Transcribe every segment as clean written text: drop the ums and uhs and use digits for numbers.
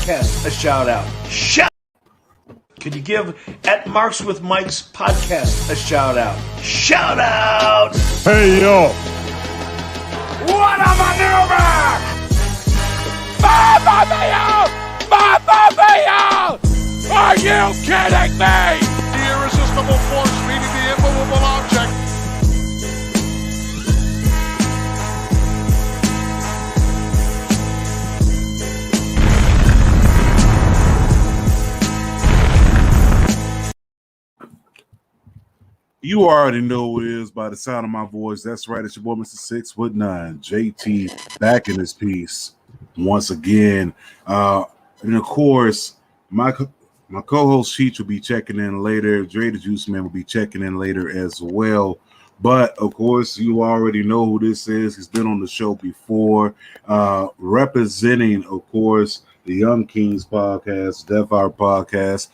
podcast a shout out? Could you give at Marks with Mike's podcast a shout out? Shout out! Hey yo! What a maneuver! Mamma mia! Mamma mia! Are you kidding me? The irresistible force meeting the immovable object. You already know who it is by the sound of my voice. That's right. It's your boy, Mr. 6'9", JT, back in this piece once again. And of course, my co-host Cheech will be checking in later. Dre the Juice Man will be checking in later as well. But of course, you already know who this is. He's been on the show before, representing, of course, the Young Kings podcast, Death Hour podcast,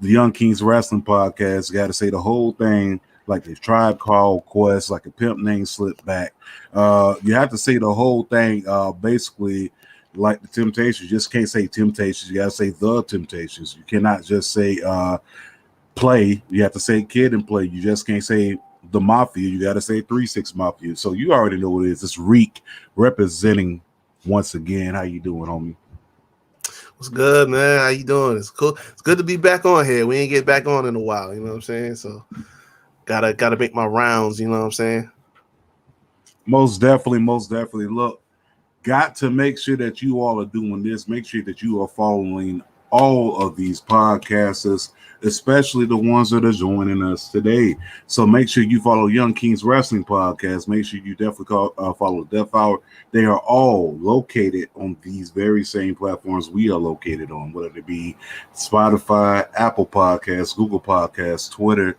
the Young Kings Wrestling podcast. Got to say the whole thing like the Tribe Called Quest, like a pimp name slipped back. You have to say the whole thing, basically like the Temptations. You just can't say Temptations. You got to say the Temptations. You cannot just say Play. You have to say Kid and Play. You just can't say the Mafia. You got to say 3-6 Mafia. So you already know what it is. It's Reek representing once again. How you doing, homie? What's good, man? How you doing? It's cool. It's good to be back on here. We ain't get back on in a while, you know what I'm saying? So gotta make my rounds, you know what I'm saying? Most definitely. Look, got to make sure that you all are doing this. Make sure that you are following all of these podcasters, especially the ones that are joining us today. So make sure you follow Young Kings Wrestling Podcast. Make sure you definitely follow Death Hour. They are all located on these very same platforms we are located on, whether it be Spotify, Apple Podcasts, Google Podcasts, Twitter.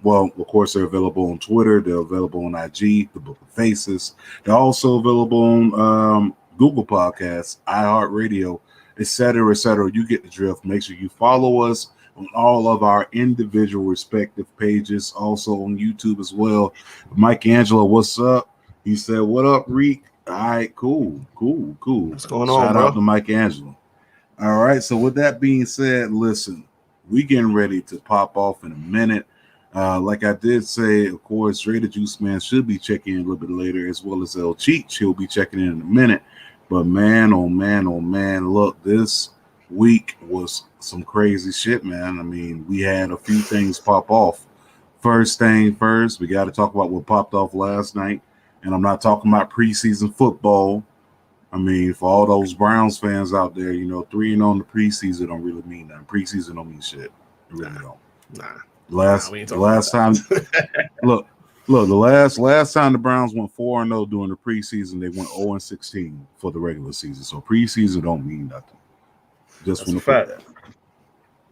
Well, of course, they're available on Twitter. They're available on IG, the Book of Faces. They're also available on Google Podcasts, iHeartRadio, etc., etc. You get the drift. Make sure you follow us on all of our individual respective pages, also on YouTube as well. Mike Angelo, what's up? He said, what up, Reek? All right, cool. What's going on, Shout bro? out to Mike Angelo. All right, so with that being said, listen, we getting ready to pop off in a minute. Like I did say, of course, Dre the Juice Man should be checking in a little bit later, as well as El Cheech. He'll be checking in a minute. But man, oh man, look, this week was some crazy shit, man. I mean, we had a few things pop off. First thing first, we got to talk about what popped off last night. And I'm not talking about preseason football. I mean, for all those Browns fans out there, 3-0 on the preseason don't really mean nothing. Preseason don't mean shit. It really don't. Nah. Last time, look, the last time the Browns went 4-0 during the preseason, they went 0-16 for the regular season. So preseason don't mean nothing. Just That's a fact.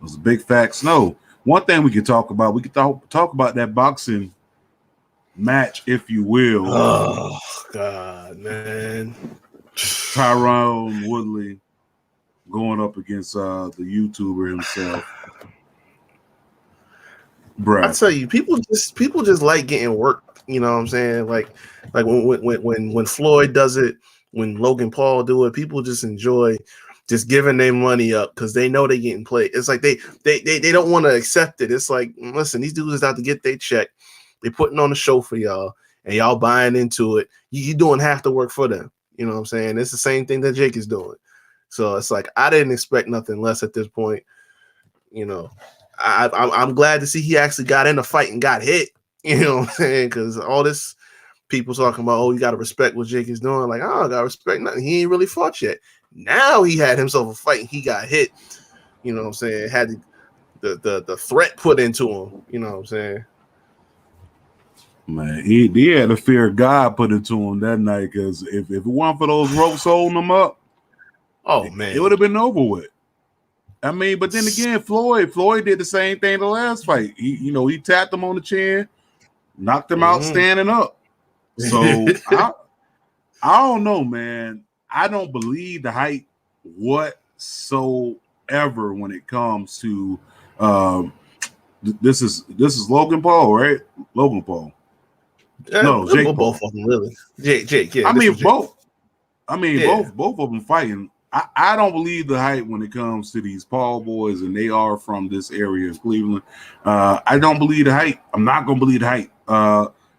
Those are big facts. No, one thing we can talk about, we can talk about that boxing match, if you will. Oh God, man. Tyrone Woodley going up against the YouTuber himself. Bruh. I tell you, people just like getting worked. You know what I'm saying? Like when Floyd does it, when Logan Paul do it, people just enjoy just giving their money up because they know they're getting played. It's like they don't want to accept it. It's like, listen, these dudes is out to get their check. They're putting on a show for y'all, and y'all buying into it. You doing half the work for them. You know what I'm saying? It's the same thing that Jake is doing. So it's like I didn't expect nothing less at this point. I'm glad to see he actually got in the fight and got hit. You know what I'm saying? Because all this people talking about, oh, you got to respect what Jake is doing. Like, oh, I got to respect nothing. He ain't really fought yet. Now he had himself a fight and he got hit. You know what I'm saying? Had the threat put into him. You know what I'm saying? Man, he had the fear of God put into him that night because if it weren't for those ropes holding him up, oh man, it would have been over with. I mean, but then again, Floyd did the same thing the last fight. He tapped him on the chin, knocked him out standing up. So I don't know, man. I don't believe the hype whatsoever when it comes to this is Logan Paul, right? Logan Paul. No, Jake Paul. Both of them really. Jake, yeah. I mean both. I mean both of them fighting. I don't believe the hype when it comes to these Paul boys, and they are from this area of Cleveland. I don't believe the hype. I'm not gonna believe the hype.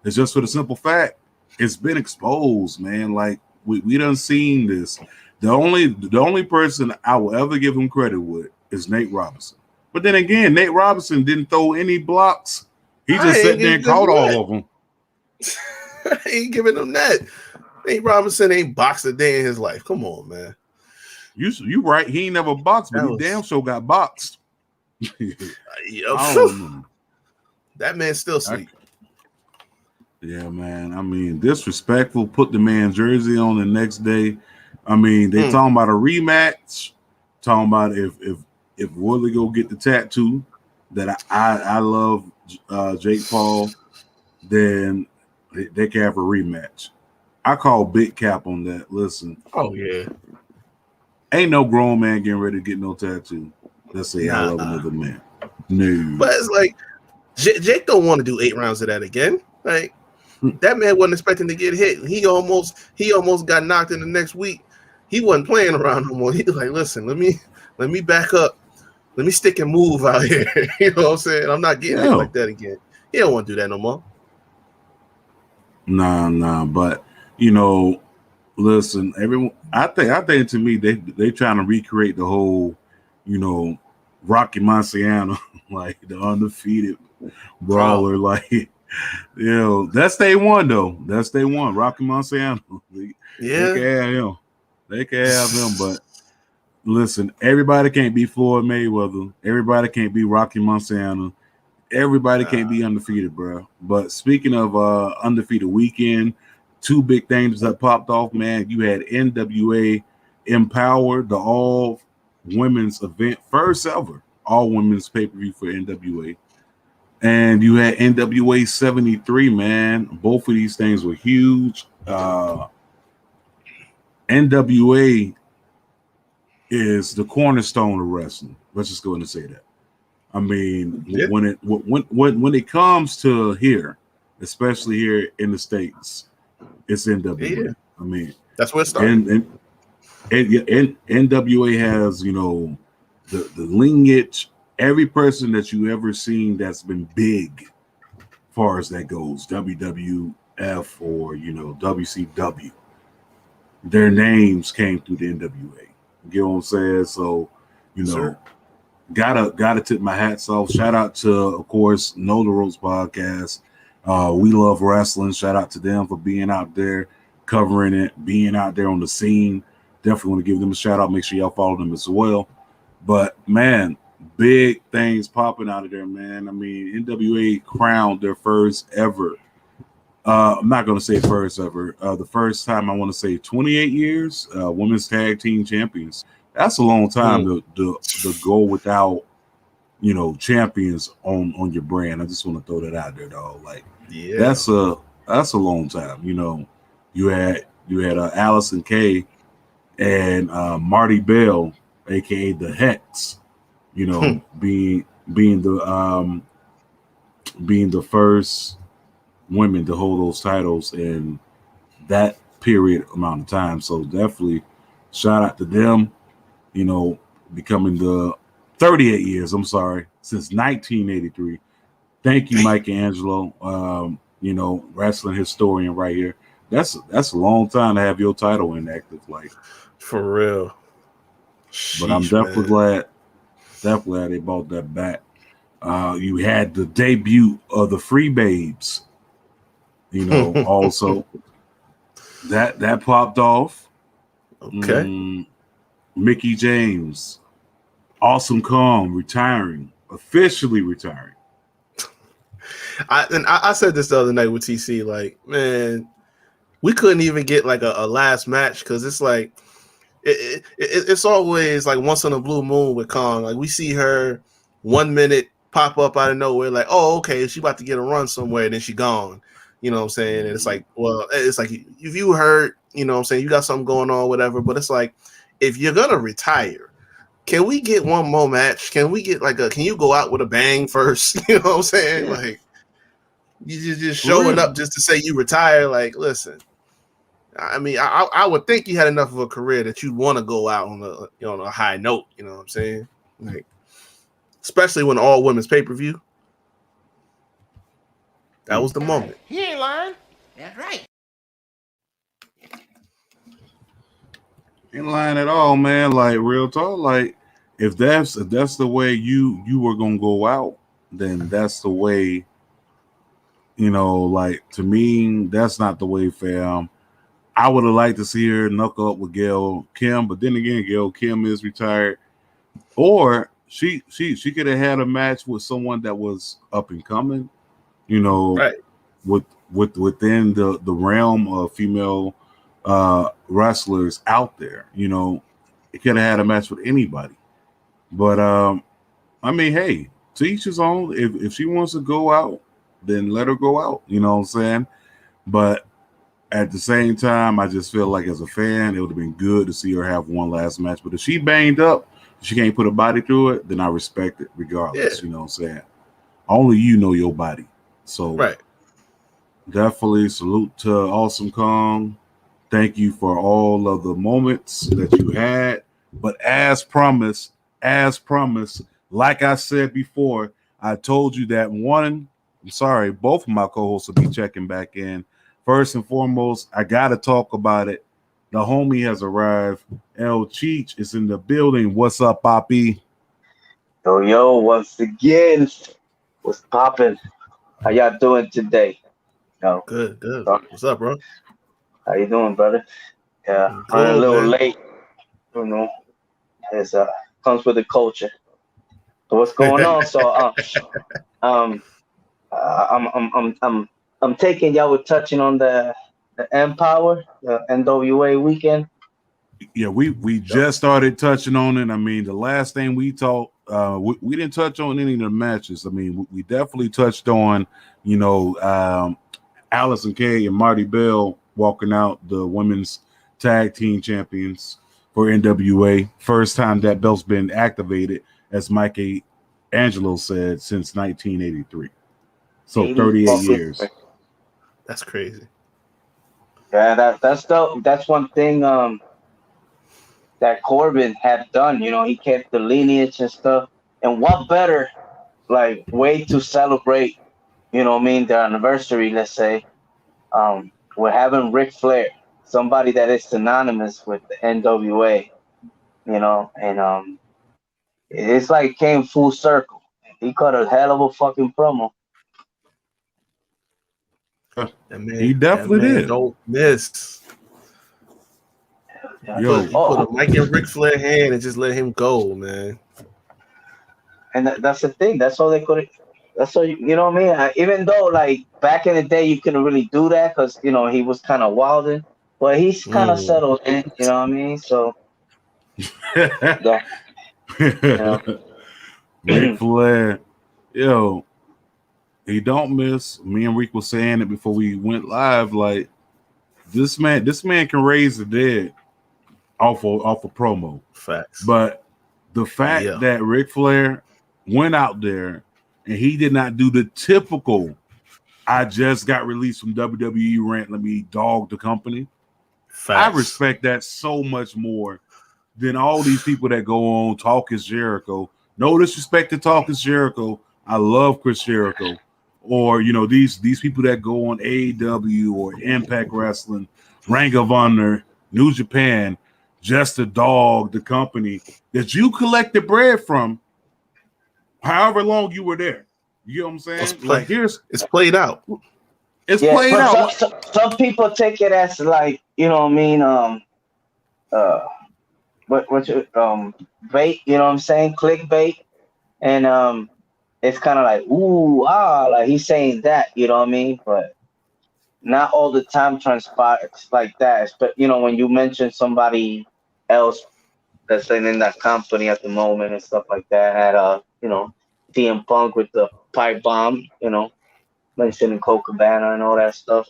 It's just for the simple fact it's been exposed, man. Like we done seen this. The only person I will ever give him credit with is Nate Robinson. But then again, Nate Robinson didn't throw any blocks. He just sat there and caught all of them. I ain't giving him that. Nate Robinson ain't boxed a day in his life. Come on, man. You right. He ain't never boxed, but he damn sure got boxed. That man still sleep. Yeah, man. I mean, disrespectful. Put the man jersey on the next day. I mean, they talking about a rematch. Talking about if Woodley go get the tattoo that I love Jake Paul, then they can have a rematch. I call big cap on that. Listen. Oh yeah. Ain't no grown man getting ready to get no tattoo. Let's say I love another man. No. But it's like Jake don't want to do 8 rounds of that again. Like that man wasn't expecting to get hit. He almost got knocked in the next week. He wasn't playing around no more. He was like, listen, let me back up. Let me stick and move out here. You know what I'm saying? I'm not getting hit like that again. He don't want to do that no more. Nah. But you know, listen, everyone. I think to me they trying to recreate the whole, you know, Rocky Marciano, like the undefeated brawler, like you know, that's day one though. That's day one. Rocky Marciano. They can have him. They can have him, but listen, everybody can't be Floyd Mayweather. Everybody can't be Rocky Marciano. Everybody can't be undefeated, bro. But speaking of undefeated weekend, 2 big things that popped off, man. You had NWA EMPOWERR, the all women's event, first ever all women's pay-per-view for NWA. And you had NWA 73, man. Both of these things were huge. NWA is the cornerstone of wrestling. Let's just go ahead and say that. I mean, when it comes to here, especially here in the States, it's NWA. Yeah. I mean, that's where it started. And NWA has, you know, the lineage. Every person that you ever seen that's been big, as far as that goes, WWF or, you know, WCW, their names came through the NWA. You get what I'm saying? So, you know, gotta tip my hats off. Shout out to, of course, Know the Ropes podcast. We love wrestling. Shout out to them for being out there, covering it, being out there on the scene. Definitely want to give them a shout out. Make sure y'all follow them as well. But man, big things popping out of there, man. I mean, NWA crowned their first ever. I'm not going to say first ever. The first time, I want to say 28 years, women's tag team champions. That's a long time to go without, you know, champions on your brand. I just want to throw that out there, dog. Like, that's a long time. You know, you had Allison Kay and Marty Bell, aka the Hex. You know, being the first women to hold those titles in that period amount of time. So definitely shout out to them, you know, becoming the 38 years, since 1983. Thank you, Mike Angelo. You know, wrestling historian right here. That's a long time to have your title inactive, like, for real. But I'm definitely glad they brought that back. You had the debut of the Free Babes, you know, also that popped off. Okay. Mickey James, Awesome Kong officially retiring. I said this the other night with TC, like, man, we couldn't even get like a last match because it's like it's always like once in a blue moon with Kong. Like we see her 1 minute pop up out of nowhere, like, oh, okay, she about to get a run somewhere, then she gone. You know what I'm saying? And it's like, well, it's like if you hurt, you know what I'm saying, you got something going on, whatever. But it's like, if you're gonna retire, can we get one more match? Can we get can you go out with a bang first? You know what I'm saying? Like you just showing up just to say you retire. Like, listen, I mean, I would think you had enough of a career that you'd want to go out on a high note. You know what I'm saying? Like, especially when all women's pay-per-view. That was the moment. He ain't lying. That's right. Ain't lying at all, man. Like real talk. Like if that's the way you were gonna go out, then that's the way. You know, like to me, that's not the way, fam. I would have liked to see her knuckle up with Gail Kim, but then again, Gail Kim is retired, or she could have had a match with someone that was up and coming. You know, Right. within the realm of female wrestlers out there. You know, it could have had a match with anybody. But I mean, hey, to each his own. If she wants to go out, then let her go out. You know what I'm saying? But at the same time, I just feel like as a fan, it would have been good to see her have one last match. But if she banged up, she can't put her body through it, then I respect it regardless. Yeah. You know what I'm saying? Only you know your body. So Right. definitely salute to Awesome Kong. Thank you for all of the moments that you had. But as promised, like I said before, I told you that both of my co-hosts will be checking back in. First and foremost, I got to talk about it. The homie has arrived. El Cheech is in the building. What's up, Poppy? Yo, once again, what's poppin'? How y'all doing today? No, Good. sorry. What's up, bro? How you doing, brother? Yeah, Good, running a little man. late. You know, it's comes with the culture. So what's going on? So I'm taking y'all were touching on the EMPOWERR, the NWA weekend. Yeah, we just started touching on it. I mean, the last thing we talked, we didn't touch on any of the matches. I mean, we definitely touched on, you know, Allison Kay and Marty Bell walking out the women's tag team champions for NWA. First time that belt's been activated, as Mike Angelo said, since 1983. So 38 years. That's crazy. Yeah, that's one thing that Corbin had done. You know, he kept the lineage and stuff. And what better like way to celebrate, you know what I mean, their anniversary, let's say. We're having Ric Flair, somebody that is synonymous with the NWA, you know, and it's like it came full circle. He cut a hell of a fucking promo. He definitely did. Don't miss. Yo. He put a mic in Ric Flair's hand and just let him go, man. And that's the thing. That's all they could. That's all you know what I mean. Even though like back in the day you couldn't really do that because you know he was kind of wilding, but he's kind of settled in. You know what I mean? So yeah. Ric Flair, yo, he don't miss. Me and Rick was saying it before we went live. Like this man can raise the dead off a promo. Facts. But the fact that Ric Flair went out there and he did not do the typical I just got released from WWE rant, let me dog the company. Facts. I respect that so much more than all these people that go on Talk is Jericho. No disrespect to Talk is Jericho. I love Chris Jericho. Or, you know, these people that go on AEW or Impact Wrestling, Ring of Honor, New Japan, just to dog the company that you collected bread from however long you were there. You know what I'm saying? It's played out. It's played out. Some people take it as like, you know what I mean, bait, you know what I'm saying? Clickbait. And it's kind of like, like he's saying that, you know what I mean? But not all the time transpires like that. But, you know, when you mention somebody else that's in that company at the moment and stuff like that, had, you know, CM Punk with the pipe bomb, you know, mentioning Colt Cabana and all that stuff.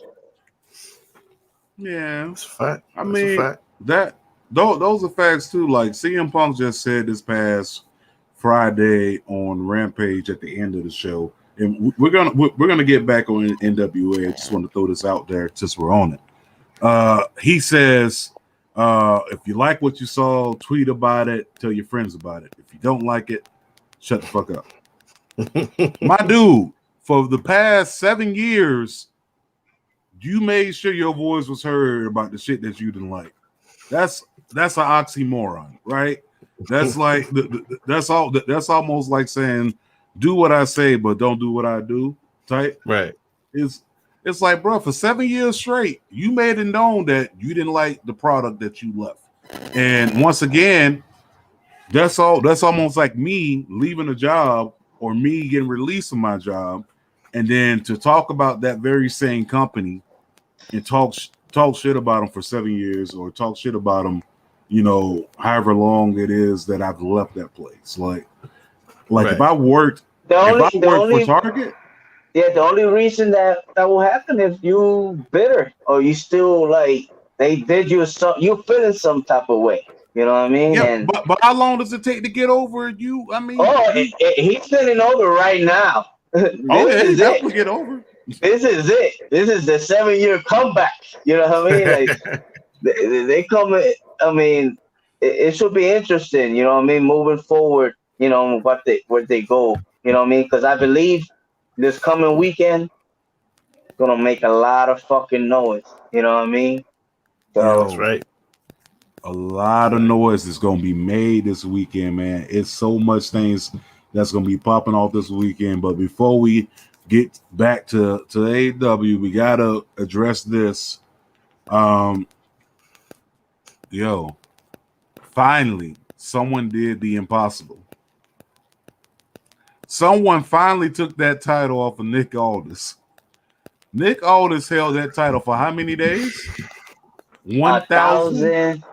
Yeah, it's a fact. I mean, those are facts too. Like CM Punk just said this past Friday on Rampage at the end of the show, and we're gonna get back on NWA. I just want to throw this out there since we're on it. He says, if you like what you saw, tweet about it, tell your friends about it. If you don't like it, shut the fuck up. My dude, for the past 7 years, you made sure your voice was heard about the shit that you didn't like. That's an oxymoron, right? That's like that's almost like saying, do what I say, but don't do what I do. Type. Right. It's like, bro, for 7 years straight, you made it known that you didn't like the product that you left. And once again, that's almost like me leaving a job or me getting released from my job, and then to talk about that very same company and talk shit about them for 7 years, or talk shit about them, however long it is that I've left that place. Like right. If I worked for Target. Yeah, the only reason that will happen if you bitter or you still like they did you you feeling some type of way. You know what I mean? Yeah, but how long does it take to get over you? I mean, he's feeling over right now. He's definitely get over. This is it. This is the 7-year comeback. You know what I mean? Like they come. I mean, it should be interesting. You know what I mean? Moving forward, where they go. You know what I mean? Because I believe this coming weekend gonna make a lot of fucking noise. You know what I mean? So, that's right. A lot of noise is gonna be made this weekend, man. It's so much things that's gonna be popping off this weekend. But before we get back to AEW, we gotta address this. Finally, someone did the impossible. Someone finally took that title off of Nick Aldis. Nick Aldis held that title for how many days? 1,000.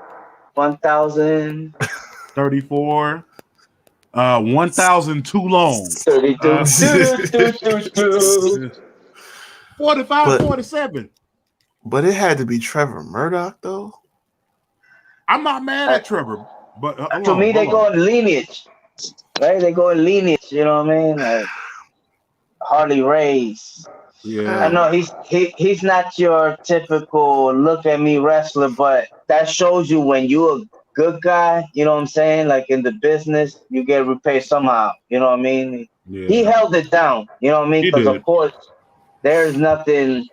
34. 1,000 too long. 32. 45, 47. But it had to be Trevor Murdoch, though. I'm not mad at Trevor, but to me, they go in lineage, right? They go in lineage. You know what I mean? Like Harley Race. Yeah, I know he's not your typical look at me wrestler, but that shows you when you're a good guy. You know what I'm saying? Like in the business, you get repaid somehow. You know what I mean? Yeah. He held it down. You know what I mean? Because of course, there's nothing,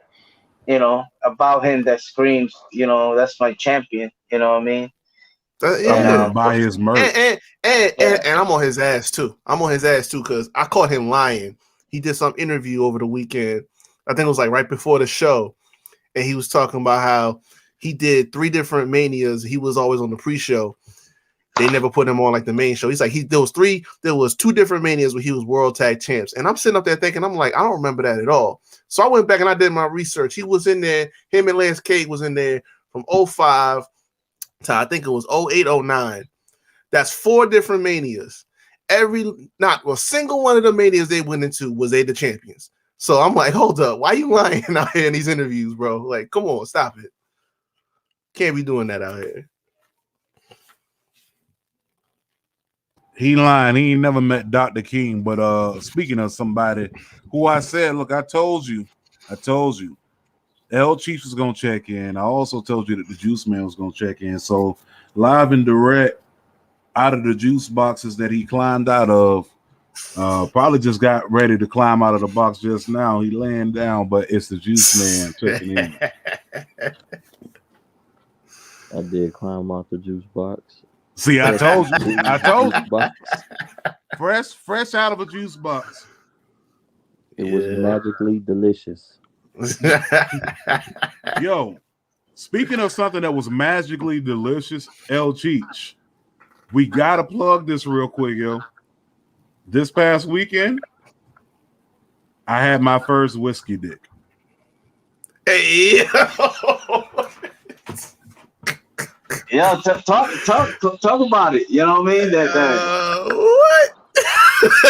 about him that screams, that's my champion. You know what I mean? Buy his merch. And I'm on his ass too. Because I caught him lying. He did some interview over the weekend. I think it was like right before the show, and he was talking about how he did 3 different Manias. He was always on the pre-show. They never put him on like the main show. He's like, there was 2 different Manias where he was World Tag Champs. And I'm sitting up there thinking, I'm like, I don't remember that at all. So I went back and I did my research. He was in there. Him and Lance Cade was in there from 05 to I think it was 08, 09. That's 4 different Manias. Single one of the Manias they went into was they the champions. So I'm like, hold up, why you lying out here in these interviews, bro? Like, come on, stop it. Can't be doing that out here. He lying. He ain't never met Dr. King. But speaking of somebody who I said, look, I told you, L Chiefs was gonna check in. I also told you that the Juice Man was gonna check in. So live and direct out of the juice boxes that he climbed out of, probably just got ready to climb out of the box just now. He laying down, but it's the Juice Man checking in. I did climb off the juice box. See, I told you. Fresh out of a juice box. It was magically delicious. Yo, speaking of something that was magically delicious, El Cheech, we gotta plug this real quick, yo. This past weekend, I had my first whiskey dick. Hey, yeah, talk about it. You know what I mean?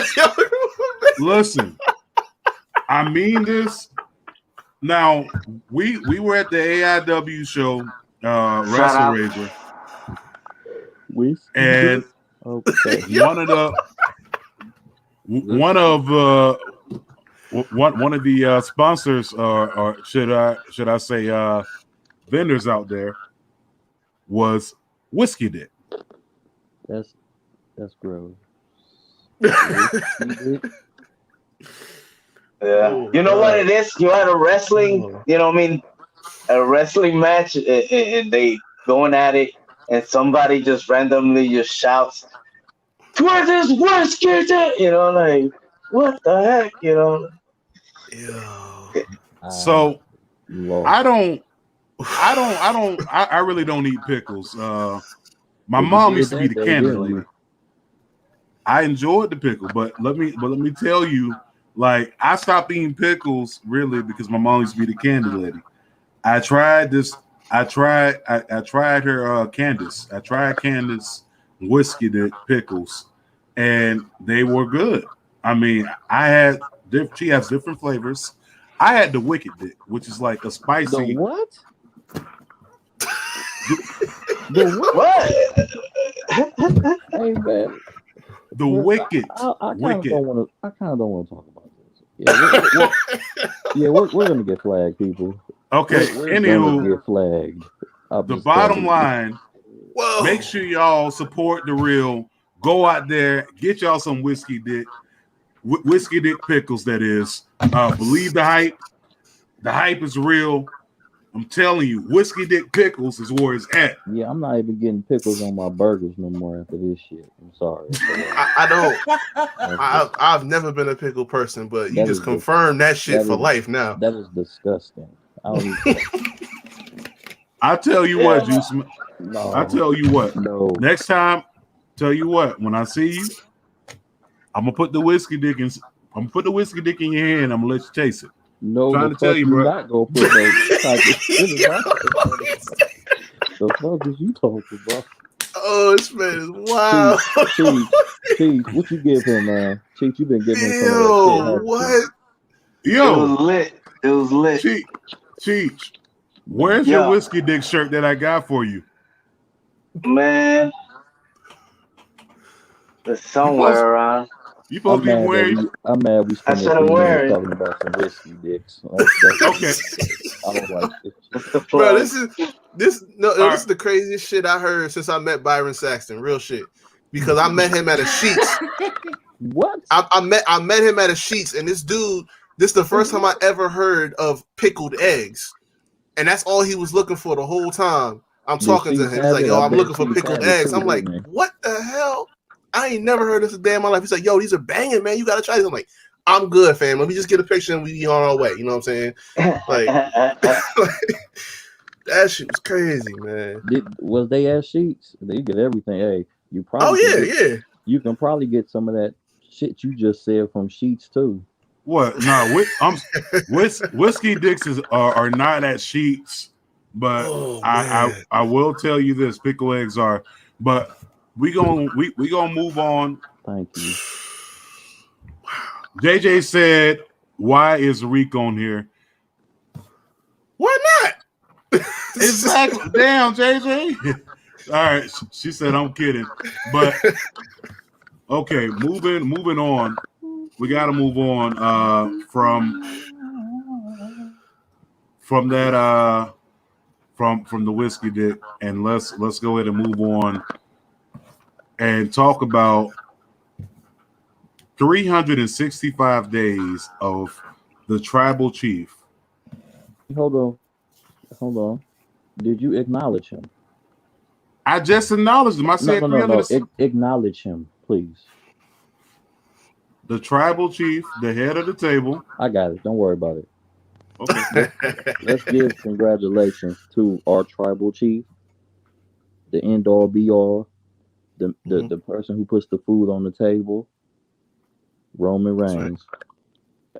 What? Listen, I mean this. Now we were at the AIW show, Wrestle Rager, and one of the sponsors, or should I say, vendors out there was Whiskey Dick. That's gross. Yeah. You know what it is? You had a wrestling, you know what I mean? A wrestling match, and they going at it, and somebody just randomly just shouts, "Where's this whiskey dick?" You know, like, what the heck? You know? So Lord. I really don't eat pickles. My mom used to be the candy lady. I enjoyed the pickle, but let me tell you, like, I stopped eating pickles really because my mom used to be the candy lady. I tried her Candace. I tried Candace Whiskey Dick pickles, and they were good. I mean, she has different flavors. I had the Wicked Dick, which is like a spicy. The what? What? Hey man, the Wicked. I kind of don't want to talk about this. Yeah, we're gonna get flagged, people. Okay. We're gonna get flagged. The bottom line. Make sure y'all support the real. Go out there, get y'all some Whiskey Dick pickles. That is, believe the hype. The hype is real. I'm telling you, Whiskey Dick pickles is where it's at. Yeah, I'm not even getting pickles on my burgers no more after this shit. I'm sorry. I don't. I've never been a pickle person, but you just confirmed that shit for life now. That is disgusting. I tell you what, Juice. No, I tell you what. No. Next time, tell you what. When I see you, I'm gonna put the whiskey dick in your hand. I'm gonna let you taste it. No, I'm trying to tell you, bro. Not gonna put the fuck is you talking about? Oh, this man is wild. Chief, what you give him, man? Chief, you been giving him some of that shit, what? Yo, it was lit. Chief, where's your Whiskey Dick shirt that I got for you? Man, it's somewhere around. You supposed to be wearing. I'm mad we spent talking about some whiskey dicks. Okay. I don't like it. Bro, this is the craziest shit I heard since I met Byron Saxton. Real shit. Because I met him at a Sheetz. What? I met him at a Sheetz, and this dude, this is the first time I ever heard of pickled eggs. And that's all he was looking for the whole time. I'm talking to him. He's like, yo, I'm looking for pickled eggs. I'm like, what the hell? I ain't never heard this a day in my life. He's like, yo, these are banging, man. You gotta try these. I'm like, I'm good, fam. Let me just get a picture and we be on our way. You know what I'm saying? Like, that shit was crazy, man. Was they at Sheetz? They get everything. Hey, you probably. Oh yeah. You can probably get some of that shit you just said from Sheetz too. What? No, Whiskey Dicks are not at Sheetz, but I will tell you this: pickle eggs are. But we gonna move on. Thank you. JJ said, "Why is Reek on here? Why not?" Exactly. Damn, JJ. All right, she said, "I'm kidding," but okay. Moving on. We got to move on from that from the Whiskey Dick, and let's go ahead and move on and talk about 365 days of the tribal chief. Hold on. Did you acknowledge him? I just acknowledged him. I said no. Acknowledge him, please. The tribal chief, the head of the table. I got it. Don't worry about it. Okay. Let's give congratulations to our tribal chief, the end all be all, the person who puts the food on the table, Roman Reigns,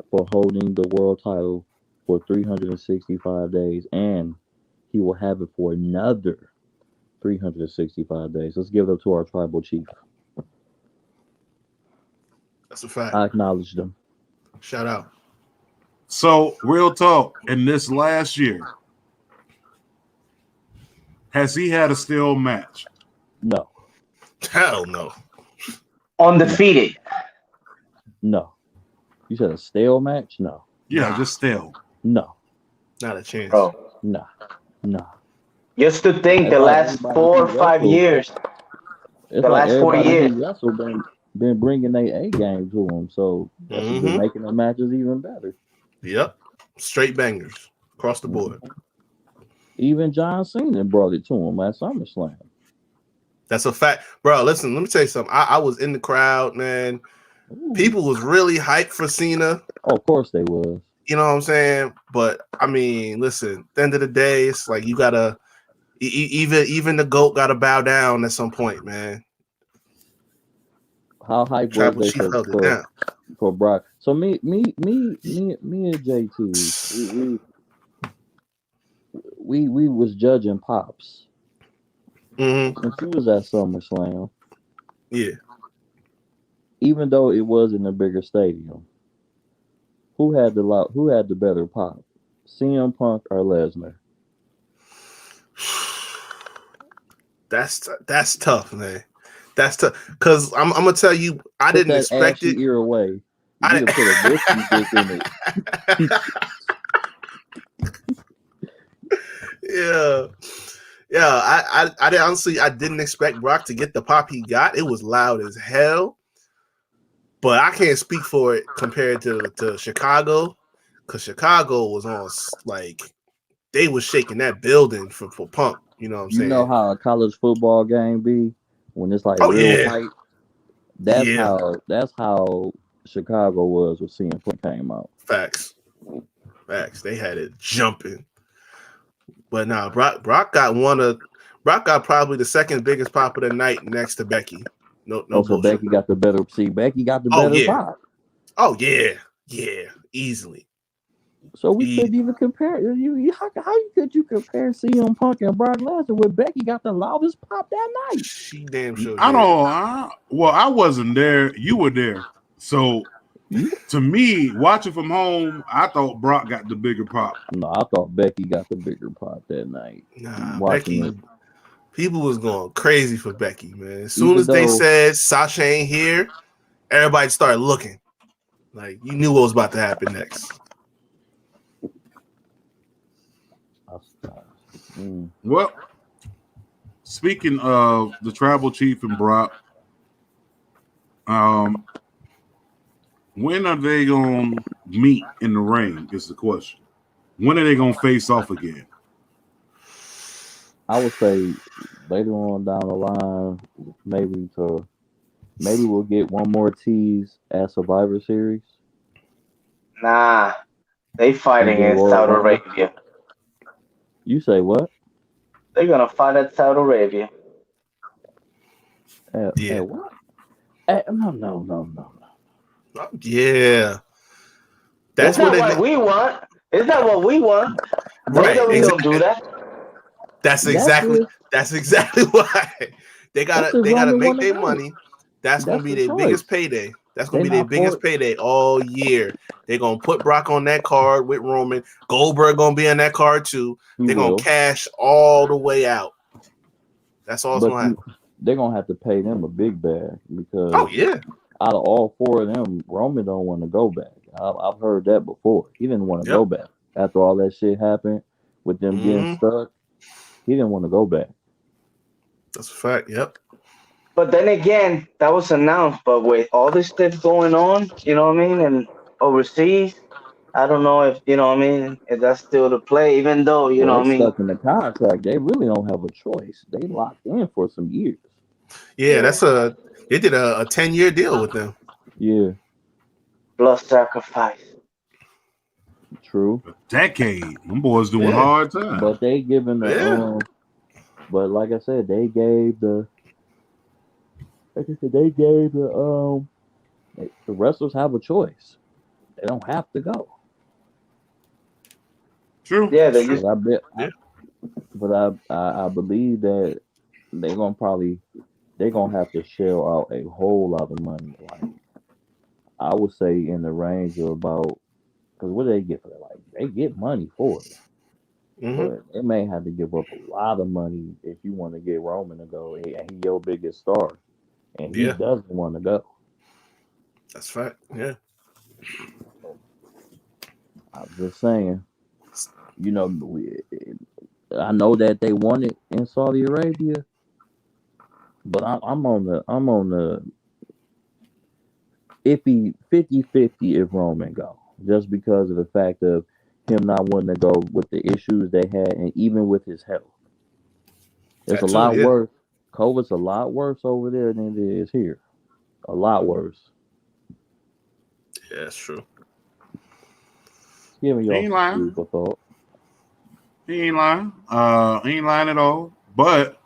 for holding the world title for 365 days, and he will have it for another 365 days. Let's give it up to our tribal chief. That's a fact. I acknowledge them. Shout out. So, real talk, in this last year, has he had a steel match? No. Hell no. Undefeated. No. You said a stale match? No. Yeah, just stale. No. Not a chance. Oh. No. Just to think, It's the like last everybody 4 or 5 years, It's the like last 4 everybody years, who wrestled been bringing their A game to them, so that's just been making the matches even better. Yep. Straight bangers across the board. Even John Cena brought it to him at SummerSlam. That's a fact, bro. Listen, let me tell you something. I was in the crowd, man. Ooh. People was really hyped for Cena. Oh, of course they was. You know what I'm saying? But I mean, listen. At the end of the day, it's like you gotta even the GOAT gotta bow down at some point, man. How hype was Tribal they Chief held it down. for Brock? So me and JT, we was judging Pops. Mm-hmm. And she was at SummerSlam. Yeah. Even though it was in a bigger stadium. Who had the better pop? CM Punk or Lesnar? That's tough, man. That's tough. Cause I'm gonna tell you, I didn't expect it. Ear away. I You put a whiskey dick in it. Yeah. I honestly I didn't expect Brock to get the pop he got. It was loud as hell. But I can't speak for it compared to Chicago, because Chicago was on like they was shaking that building for Punk. You know what I'm saying? You know how a college football game be when it's like real hype. That's how Chicago was when CM Punk came out. Facts. They had it jumping. But now Brock got probably the second biggest pop of the night next to Becky. No so Becky got the better. See, Becky got the better pop. Oh yeah, easily. So we couldn't even compare. How could you compare CM Punk and Brock Lesnar when Becky got the loudest pop that night? She damn sure. I wasn't there. You were there. So to me, watching from home, I thought Brock got the bigger pop. No, I thought Becky got the bigger pop that night. Nah, Becky. People was going crazy for Becky, man. As soon as they said Sasha ain't here, everybody started looking. Like you knew what was about to happen next. Well, speaking of the Tribal Chief and Brock, when are they gonna meet in the ring? Is the question. When are they gonna face off again? I would say later on down the line, maybe we'll get one more tease at Survivor Series. Nah, they fighting in Saudi Arabia. You say what? They're gonna fight at Saudi Arabia. What? No. Yeah. That's what we want. Is that what we want? Right. We don't do that. That's exactly why they gotta make their money. That's gonna be their biggest payday. That's gonna be their biggest payday all year. They're gonna put Brock on that card with Roman. Goldberg gonna be on that card too. They're gonna cash all the way out. That's all that's gonna happen. They're gonna have to pay them a big bag because out of all four of them, Roman don't want to go back. I've heard that before. He didn't want to go back after all that shit happened with them getting stuck. He didn't want to go back. That's a fact. Yep. But then again, that was announced. But with all this stuff going on, you know what I mean, and overseas, I don't know if you know what I mean. If that's still the play, even though you know what I mean. Stuck in the contract, they really don't have a choice. They locked in for some years. Yeah, they did a 10-year deal with them. Yeah. Blood sacrifice. True. A decade. Them boys doing hard time. But they giving the but like I said, they gave the wrestlers have a choice. They don't have to go. True. Yeah, but I believe that they're gonna have to shell out a whole lot of money. Like I would say in the range of about, because what do they get for that? Like they get money for it. But they may have to give up a lot of money if you want to get Roman to go, and he's your biggest star, and he doesn't want to go. That's fact. Yeah. I'm just saying, you know, I know that they won it in Saudi Arabia, but I'm on the iffy 50-50 if Roman go, just because of the fact of him not wanting to go with the issues they had, and even with his health. It's That a too, lot yeah. worse. COVID's a lot worse over there than it is here. A lot worse. Yeah, that's true. Give me He your ain't lying. food for thought. He ain't lying. He ain't lying at all. But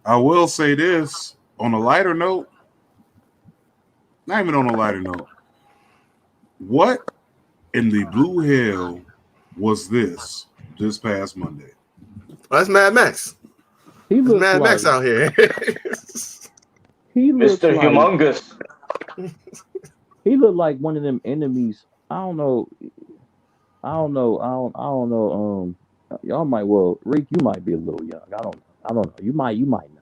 I will say this on a lighter note. Not even on a lighter note. What in the blue hell was this past Monday? Well, that's Mad Max. He There's looks Mad like Max out here. he looks Mr. like Humongous. he looked like one of them enemies. I don't know. I don't know. Y'all might Rick, you might be a little young. I don't know. You might know.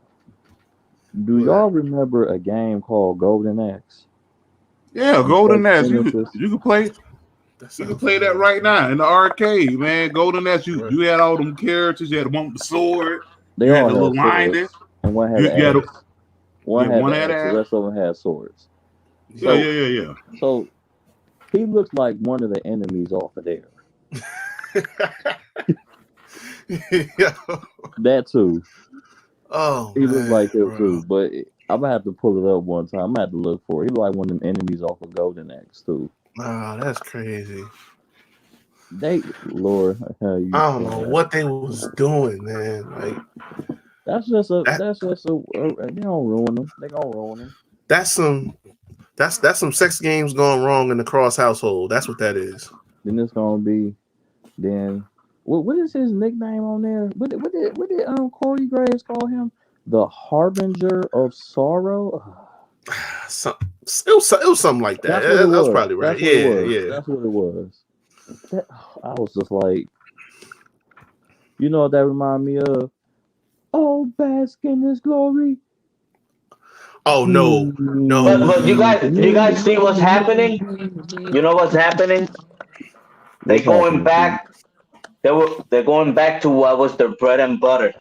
Do Who y'all that? remember a game called Golden Axe? Yeah, On Golden Sega Ass. Genesis? You can play. That You can sounds play that familiar. right now in the arcade, man. Golden Ass. Right. You had all them characters. You had the one with the sword. They You had all the little had lion. swords, and one had You had an a, axe. One yeah, had one the had axe. The that. rest of them had swords. Yeah, So, yeah. so he looks like one of the enemies off of there. Yeah. That too. Oh He looked man, like it bro. too. But I'm gonna have to pull it up one time. I'm gonna have to look for it. He looked like one of them enemies off of Golden Axe too. Oh, that's crazy. Lord, how you I don't say know that? what they was doing, man. Like That's just a. that. That's just a. They don't ruin them. They gonna ruin them. That's some sex games going wrong in the Cross household. That's what that is. Then it's gonna be. Then what is his nickname on there? What did Corey Graves call him? The Harbinger of Sorrow. It was something like that. That's what it That was was. probably right. That's what it Yeah, was. yeah. That's what it was. I was just like, you know what that reminded me of? Oh, bask in his glory. Oh no, no. But you guys see what's happening? You know what's happening? They What's going happening to you? back. They're going back to what was their bread and butter.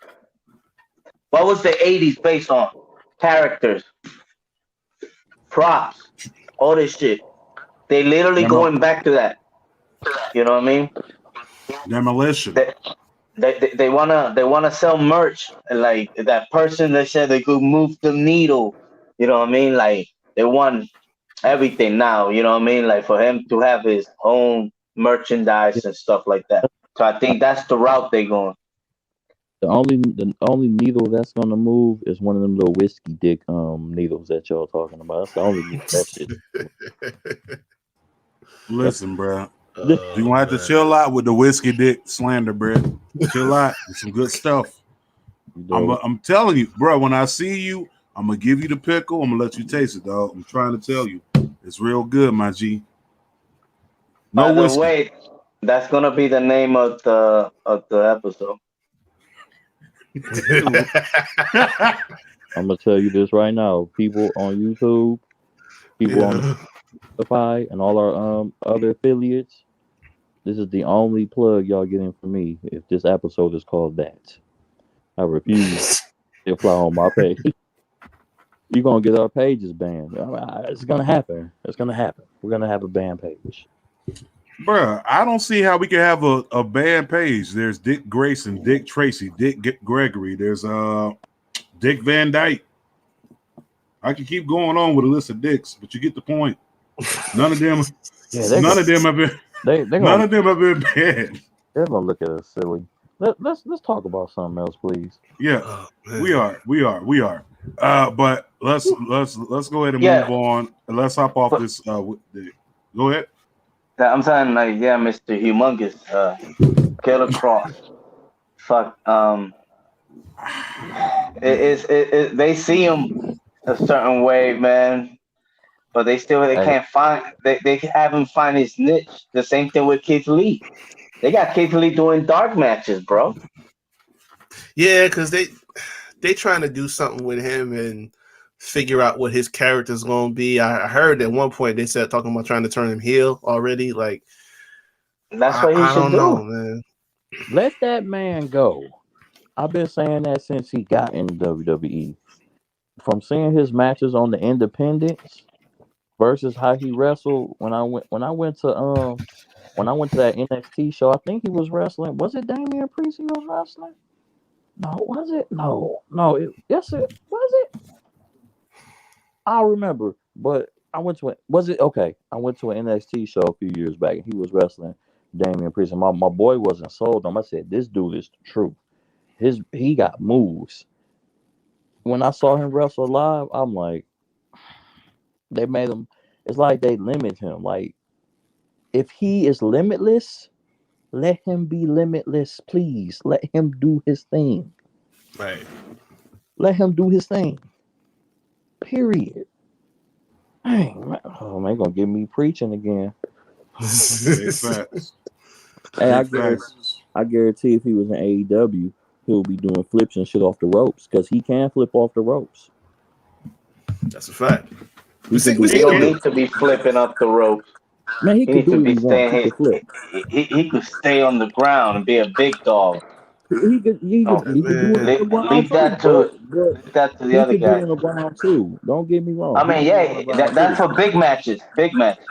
What was the '80s based on? Characters, props, all this shit. They literally Demo- going back to that. You know what I mean? Demolition. They wanna sell merch, and like that person that said they could move the needle. You know what I mean? Like they want everything now. You know what I mean? Like for him to have his own merchandise and stuff like that. So I think that's the route they going. The only needle that's gonna move is one of them little whiskey dick needles that y'all talking about. That's the only needle that shit. Listen, bro. Oh, You gonna have to man. chill out with the whiskey dick slander, bro. Chill out. It's some good stuff. You know, I'm telling you, bro. When I see you, I'm gonna give you the pickle. I'm gonna let you taste it, dog. I'm trying to tell you, it's real good, my G. No By the whiskey. way, that's gonna be the name of the episode. I'm gonna tell you this right now. People on YouTube, people on Yeah. Spotify, and all our other affiliates. This is the only plug y'all getting from me. If this episode is called that, I refuse to fly on my page. You're gonna get our pages banned. It's gonna happen. It's gonna happen. We're gonna have a ban page. Bruh, I don't see how we can have a band page. There's Dick Grayson, Dick Tracy, Gregory. There's Dick Van Dyke. I can keep going on with a list of dicks, but you get the point. None of them, Yeah, none of them have been, they're none gonna of them have been banned. they're gonna look at us silly. Let's talk about something else, please. Yeah, Oh, we are. But let's go ahead and Yeah. move on. Let's hop off this. Go ahead. I'm saying like yeah, Mr. Humongous, Killer Cross. Fuck. They see him a certain way, man, but they Hey, can't find they haven't find his niche. The same thing with Keith Lee. They got Keith Lee doing dark matches, bro. yeah, because they trying to do something with him and figure out what his character's gonna be. I heard at one point they said talking about trying to turn him heel already. Like That's what he I should don't know, do. man. Let that man go. I've been saying that since he got in WWE. From seeing his matches on the independents versus how he wrestled when I went to that NXT show, I think he was wrestling. Was it Damian Priest he was wrestling? No, was it? No. Yes, it was it. I remember, but I went to it. Was it okay? I went to an NXT show a few years back, and he was wrestling Damian Priest, and my boy wasn't sold on him. I said, "This dude is the truth. He got moves." When I saw him wrestle live, I'm like, they made him. It's like they limit him. Like if he is limitless, let him be limitless, please. Let him do his thing. Right. Let him do his thing. Period. Dang, man. Oh man, gonna get me preaching again. Big facts. Hey, Big facts. I guarantee if he was in AEW, he'll be doing flips and shit off the ropes because he can flip off the ropes. That's a fact. He don't need to be flipping up the ropes. Man, he He could needs do to what be he wants. He staying. could flip. He could stay on the ground and be a big dog. He could do it on the ground Leave too, that to the he other could do it guy. on the ground too. Don't get me wrong. I mean, yeah, that's for big matches. Big matches.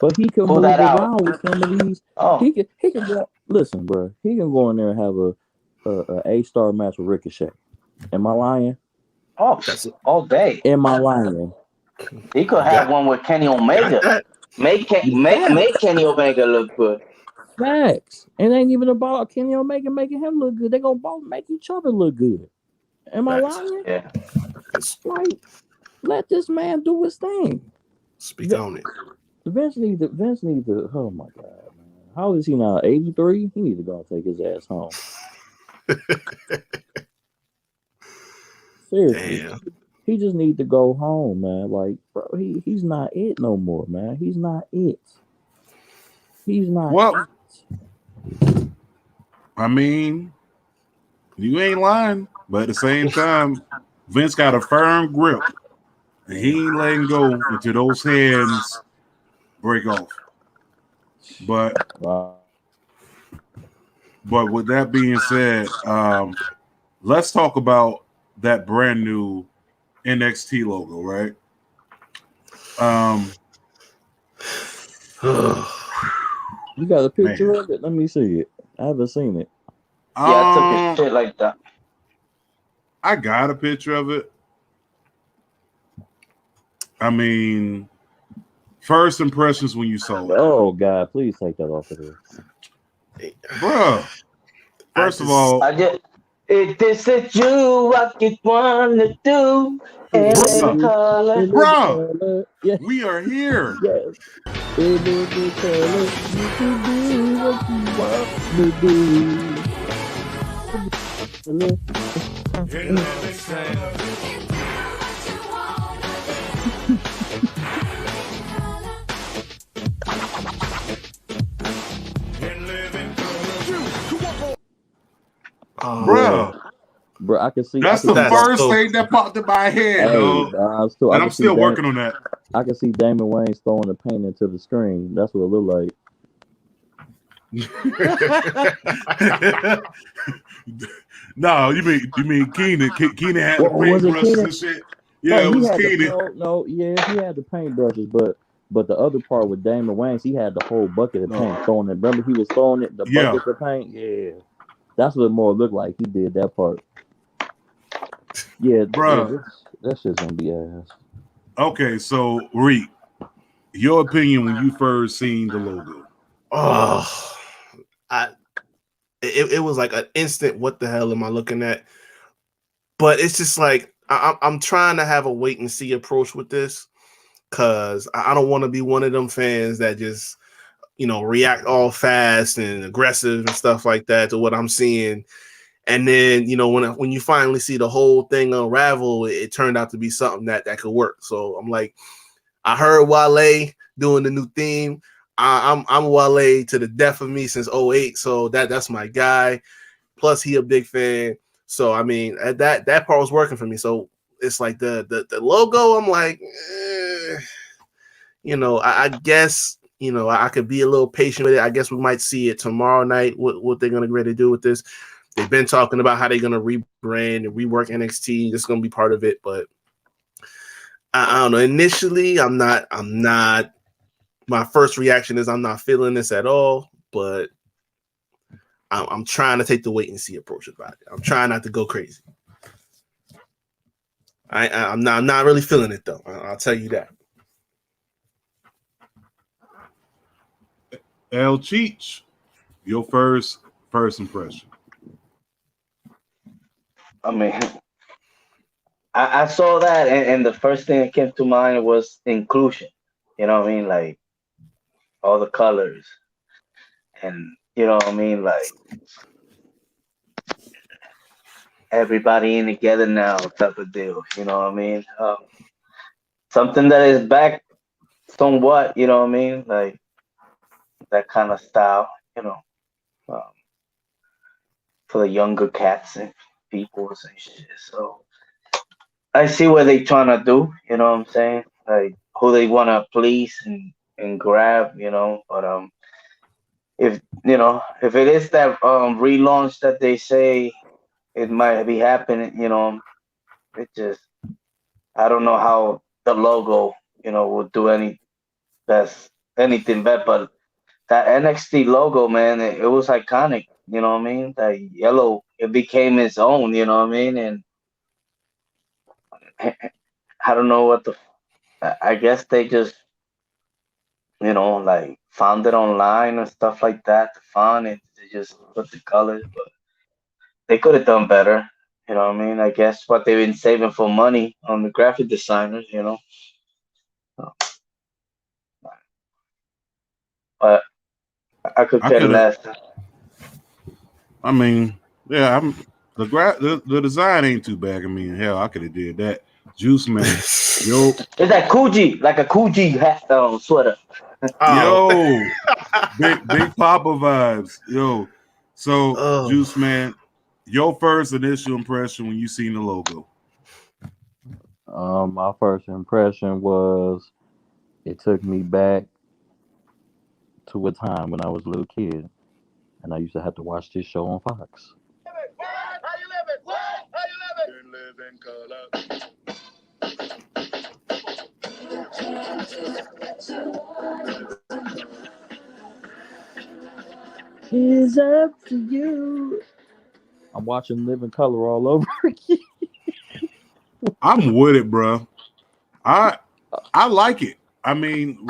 But he can Pull move that out. around with some of these. Oh, He can go. Listen, bro. He can go in there and have a A-star match with Ricochet. Am I lying? That's it. all day. Am I lying? He could have one with Kenny Omega. Make Kenny Omega look good. Facts. It ain't even about Kenny Omega making him look good. They gonna both make each other look good. Am I lying? Yeah. Like, let this man do his thing. Speak on it. Vince needs to. Oh my god, man! How old is he now? 83. He needs to go and take his ass home. Seriously, Damn. he just need to go home, man. Like, bro, he's not it no more, man. He's not it. He's not. Well, it. I mean, you ain't lying, but at the same time, Vince got a firm grip, and he ain't letting go until those hands break off. But with that being said, let's talk about that brand new NXT logo, right? You got a picture of it? Let me see it. I haven't seen it. Yeah, I took his shit like that. I got a picture of it. I mean, first impressions when you saw it. Oh God, please take that off of there, Bruh. First of all, it is that you what you wanna do. Bruh, yeah. We are here. Yes. In every color, you can do what you want to do. Bro, I can see. That's the first thing that popped in my head, though. And I'm still working on that. I can see Damon Wayans throwing the paint into the screen. That's what it looked like. No, you mean Keenan? Keenan had the paintbrushes and shit. Yeah, it was Keenan. He had the paintbrushes, but the other part with Damon Wayans, he had the whole bucket of paint throwing it. Remember, he was throwing it, the bucket of paint. Yeah, that's what it more looked like. He did that part. Yeah, bro, that shit's gonna be ass. Okay, so Reek, your opinion when you first seen the logo? It was like an instant. What the hell am I looking at? But it's just like I'm trying to have a wait and see approach with this, because I don't want to be one of them fans that just react all fast and aggressive and stuff like that to what I'm seeing. And then, when you finally see the whole thing unravel, it turned out to be something that could work. So I'm like, I heard Wale doing the new theme. I'm Wale to the death of me since 2008. So that's my guy. Plus he a big fan. So, I mean, that part was working for me. So it's like the logo, I'm like, I guess, I could be a little patient with it. I guess we might see it tomorrow night. What they're gonna really do with this? They've been talking about how they're gonna rebrand and rework NXT. This is gonna be part of it, but I don't know. Initially, I'm not. My first reaction is I'm not feeling this at all, but I'm trying to take the wait and see approach about it. I'm trying not to go crazy. I'm not really feeling it though. I'll tell you that. El Cheech, your first impression. I mean, I saw that, and the first thing that came to mind was inclusion. You know what I mean? Like all the colors, and you know what I mean? Like everybody in together now type of deal. You know what I mean? Something that is back somewhat. You know what I mean? Like that kind of style. You know, um, for the younger cats and peoples and shit. So I see what they trying to do. You know what I'm saying? Like who they want to please and grab. You know, but if if it is that relaunch that they say it might be happening, it just I don't know how the logo would do anything better, but that NXT logo, man, it was iconic. You know what I mean? That yellow, it became its own. You know what I mean? And I don't know I guess they just like found it online and stuff like that. The font and they just put the colors, but they could have done better. You know what I mean? I guess what they've been saving for money on the graphic designers. But I could care less. I mean, yeah, the design ain't too bad. I mean, hell, I could have did that. Juice Man, yo, it's like Coogee, like a Coogee hat sweater. Yo, big Papa vibes, yo. So, Juice Man, your first initial impression when you seen the logo? My first impression was it took me back to a time when I was a little kid, and I used to have to watch this show on Fox. How you living? What? How you living? It's up to you. I'm watching Living Color all over again. I'm with it, bro. I like it. I mean,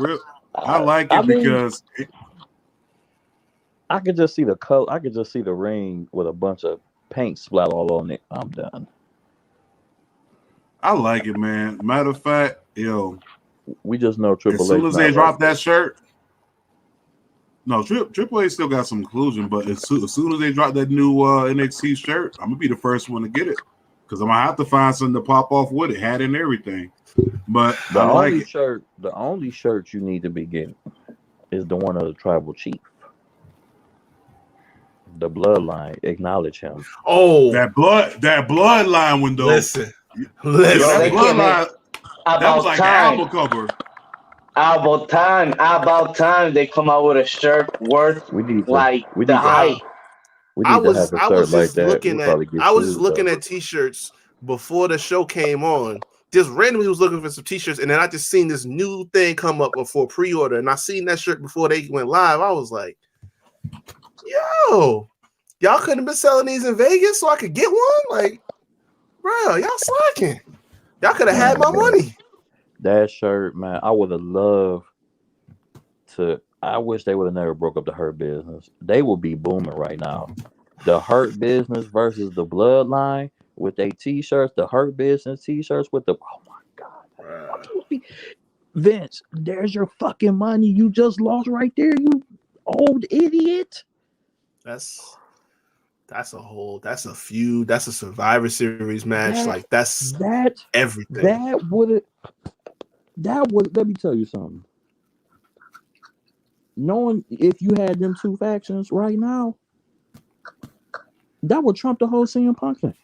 I like it because I could just see the color. I could just see the ring with a bunch of paint splat all on it. I'm done. I like it, man. Matter of fact, we just know Triple H. As soon as they drop that shirt, no, Triple H still got some inclusion, but as soon as they drop that new NXT shirt, I'm gonna be the first one to get it because I'm gonna have to find something to pop off with it, hat and everything. But the only shirt you need to be getting is the one of the Tribal Chief. The bloodline, acknowledge him. Oh, that bloodline window. Listen. That bloodline. That was like time. an album cover. About time they come out with a shirt worth the hype. I was just looking at t-shirts before the show came on. Just randomly was looking for some t-shirts, and then I just seen this new thing come up before pre-order, and I seen that shirt before they went live. I was like, yo, y'all couldn't have been selling these in Vegas so I could get one? Like, bro, y'all slacking. Y'all could have had my money. That shirt, man, I would have loved to. I wish they would have never broke up the Hurt Business. They would be booming right now. The Hurt Business versus the Bloodline with their t-shirts, the Hurt Business t-shirts with the, oh my God. Vince, there's your fucking money you just lost right there, you old idiot. That's a feud. That's a Survivor Series match. That's everything. That would, let me tell you something. Knowing if you had them two factions right now, that would trump the whole CM Punk thing.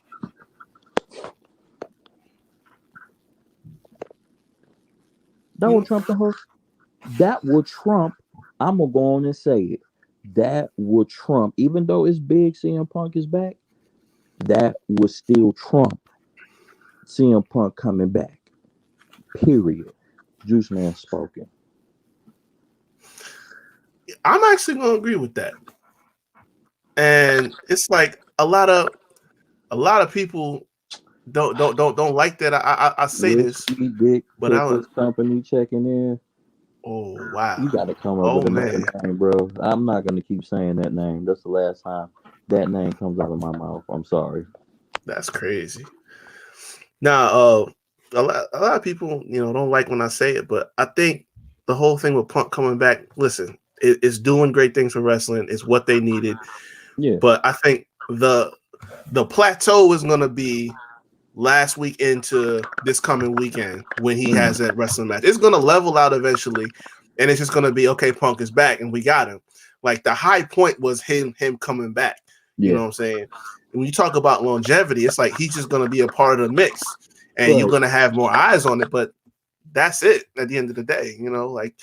That would trump I'm gonna go on and say it. That would trump, even though it's big. CM Punk is back. That would still trump CM Punk coming back. Period. Juice Man spoken. I'm actually gonna agree with that. And it's like a lot of people don't like that. I say this, Whiskey Dick but Pickles Company checking in. oh wow, You got to come up oh with another man, name, bro. I'm not gonna keep saying that name. That's the last time that name comes out of my mouth. I'm sorry. that's crazy. Now, a lot of people, don't like when I say it, but I think the whole thing with Punk coming back, listen, it's doing great things for wrestling. It's what they needed. Yeah. But I think the plateau is going to be last week into this coming weekend when he has that wrestling match. It's going to level out eventually, and it's just going to be, okay, Punk is back, and we got him. Like, the high point was him coming back. You know what I'm saying? And when you talk about longevity, it's like he's just going to be a part of the mix, and you're going to have more eyes on it, but that's it at the end of the day. Like,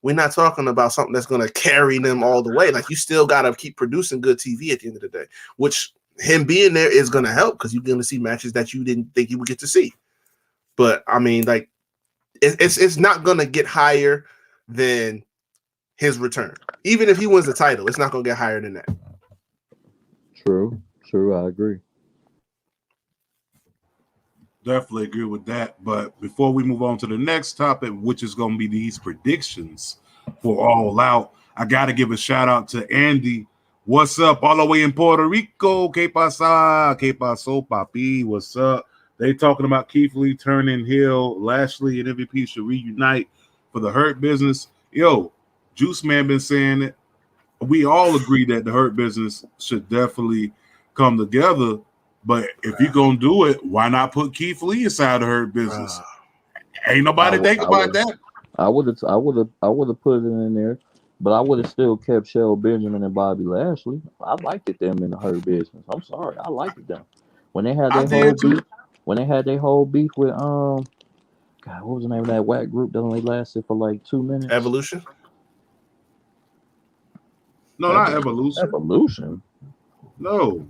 we're not talking about something that's going to carry them all the way. Like, you still got to keep producing good TV at the end of the day, which him being there is going to help because you're going to see matches that you didn't think you would get to see. But I mean, like, it's not going to get higher than his return. Even if he wins the title, it's not going to get higher than that. True, I agree. Definitely agree with that. But before we move on to the next topic, which is going to be these predictions for All Out, I got to give a shout out to Andy. What's up? All the way in Puerto Rico. ¿Qué pasa? ¿Qué pasó, papi? What's up? They talking about Keith Lee turning heel. Lashley and MVP should reunite for the Hurt Business. Yo, Juice Man been saying it. We all agree that the Hurt Business should definitely come together. But if you're gonna do it, why not put Keith Lee inside the Hurt Business? Ain't nobody think about that. I would have put it in there, but I would have still kept Shell Benjamin and Bobby Lashley. I liked it them in the Hurt Business. I'm sorry, I liked it them when they had their whole beef. When they had their whole beef with God, what was the name of that whack group that only lasted for like 2 minutes? Evolution. No, not Evolution. Evolution. No.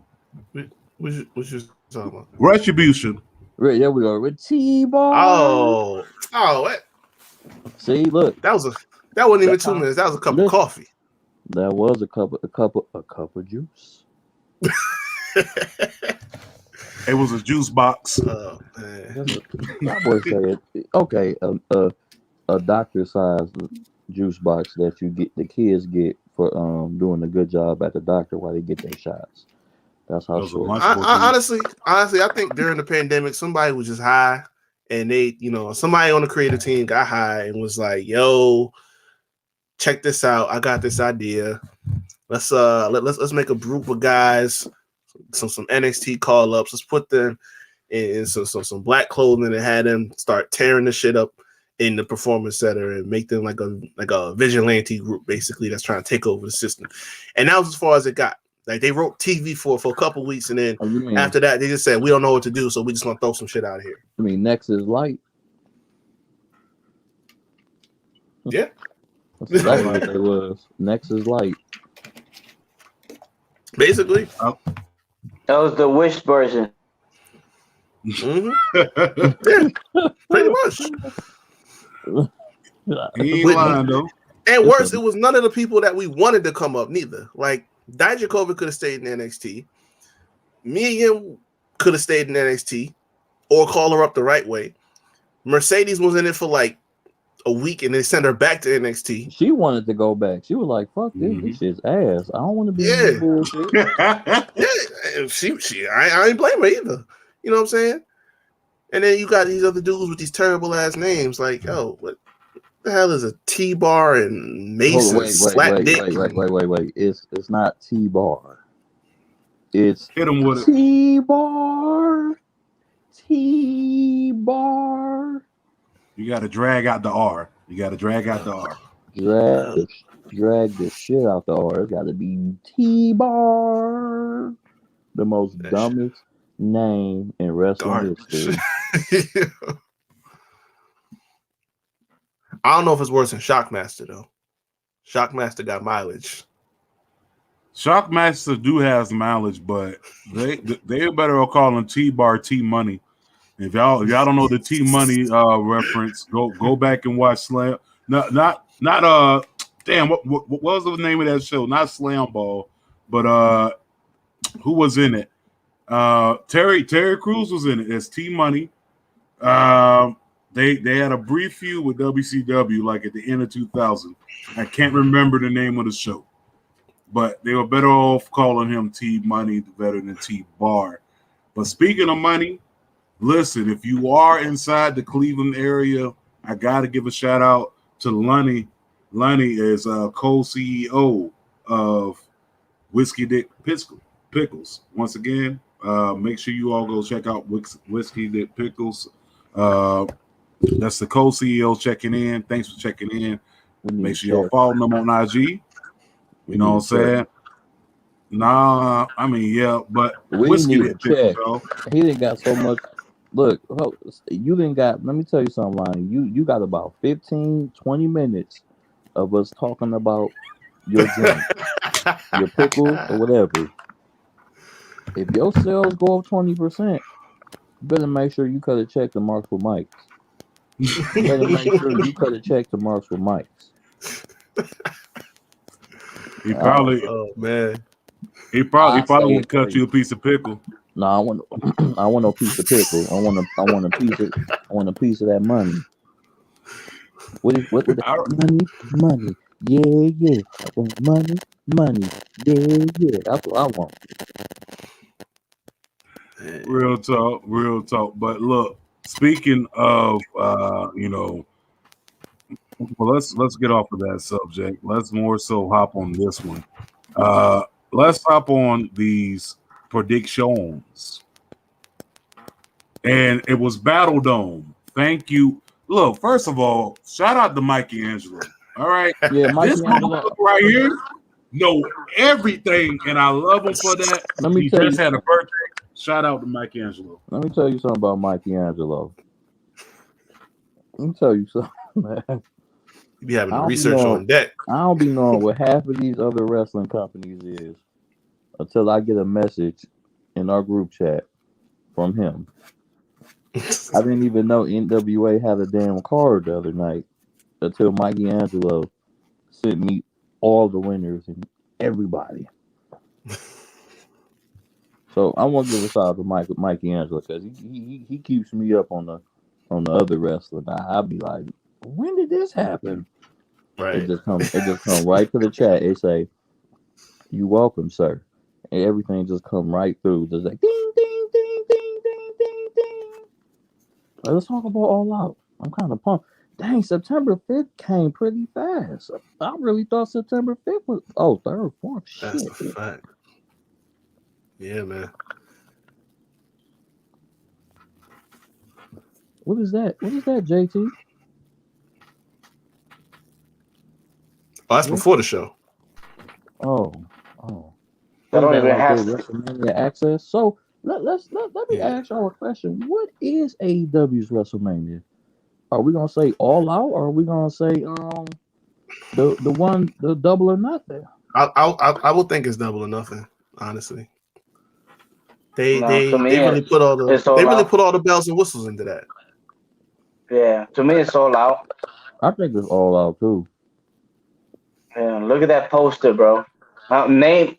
Which is talking about? Retribution. Right, there we go. With T-Bar. Oh. See, look. That wasn't even 2 minutes. That was a cup of coffee. That was a cup of juice. It was a juice box. Oh man. My boy said, okay, a doctor-sized juice box that the kids get for doing a good job at the doctor while they get their shots. That's how short. Honestly, I think during the pandemic, somebody was just high, and they, somebody on the creative team got high and was like, "Yo, check this out! I got this idea. Let's make a group of guys, some NXT call ups. Let's put them in some black clothing and had them start tearing the shit up in the performance center and make them like a vigilante group, basically, that's trying to take over the system." And that was as far as it got. Like, they wrote TV for a couple weeks, and then after that, they just said, "We don't know what to do, so we just gonna throw some shit out here." I mean, Nexus Light. Yeah, that's exactly what it was. Nexus Light. Basically, that was the Wish version. Mm-hmm. Yeah, pretty much. He ain't lying though. And worse, it was none of the people that we wanted to come up, neither. Like, Dijakovic could have stayed in NXT. Me and him could have stayed in NXT or call her up the right way. Mercedes was in it for like a week and they sent her back to NXT. She wanted to go back. She was like, "Fuck this, this shit's ass. I don't want to be in this bullshit." Yeah, I ain't blame her either. You know what I'm saying? And then you got these other dudes with these terrible ass names. Like, yo, what the hell is a T-Bar and Mason? Wait. It's not T-Bar. It's hit him with T-Bar. T-Bar. You got to drag out the R. Drag the shit out the R. It's got to be T-Bar. The most dumbest name in wrestling history. I don't know if it's worse than Shockmaster though. Shockmaster got mileage. Shockmaster do has mileage, but they better call him T-Bar T-Money. If y'all don't know the T-Money reference, go back and watch Slam. Not damn, what was the name of that show? Not Slam Ball, but who was in it? Terry Crews was in it as T-Money. They had a brief feud with WCW like at the end of 2000. I can't remember the name of the show, but they were better off calling him T-Money better than T-Bar. But speaking of money, listen, if you are inside the Cleveland area, I got to give a shout out to Lonnie. Lonnie is co-CEO of Whiskey Dick Pickles. Once again, make sure you all go check out Whiskey Dick Pickles. That's the co-CEO checking in. Thanks for checking in. Make sure y'all follow them on IG. You know what I'm saying? Nah, I mean, yeah, but we need to check. He didn't got so much. Look, you didn't got. Let me tell you something, Lonnie. You got about 15, 20 minutes of us talking about your drink, your pickle, or whatever. If your sales go up 20%, you better make sure you cut a check to Marks with Mike's. You better make sure you cut a check to Marks with Mike's. He probably, he probably would cut you a piece of pickle. No, I want no piece of pickle. I want a piece of that money. What money? Yeah. I want money. Yeah. That's what I want. Real talk. But look, speaking of, well, let's get off of that subject. Let's more so hop on this one. Let's hop on these predictions. And it was Battle Dome. Thank you. Look, first of all, shout out to Mikey Angelo. All right. Yeah, this motherfucker right here know everything, and I love him for that. He just had a birthday. Shout out to Mikey Angelo. Let me tell you something about Mikey Angelo. Let me tell you something, man. You be having research on deck. I don't be knowing what half of these other wrestling companies is until I get a message in our group chat from him. I didn't even know NWA had a damn card the other night until Mikey Angelo sent me all the winners and everybody. So I want to give a shout out to Mikey Angelo because he keeps me up on the other wrestling. I'll be like, when did this happen? Right. It just come right to the chat. It say, "You welcome, sir," and everything just come right through. Just like ding ding ding ding ding ding ding. Let's talk about All Out. I'm kind of pumped. Dang, September 5th came pretty fast. I really thought September 5th was 3rd, 4th. Shit. That's the fact. Yeah, man. What is that? What is that, JT? Oh, that's before the show. Oh. I don't even have WrestleMania access. So let me ask y'all a question. What is AEW's WrestleMania? Are we gonna say All Out, or are we gonna say the Double or Nothing? I would think it's Double or Nothing. Honestly, they really put all the bells and whistles into that. Yeah, to me it's All Out. I think it's All Out too. Yeah, look at that poster, bro. How many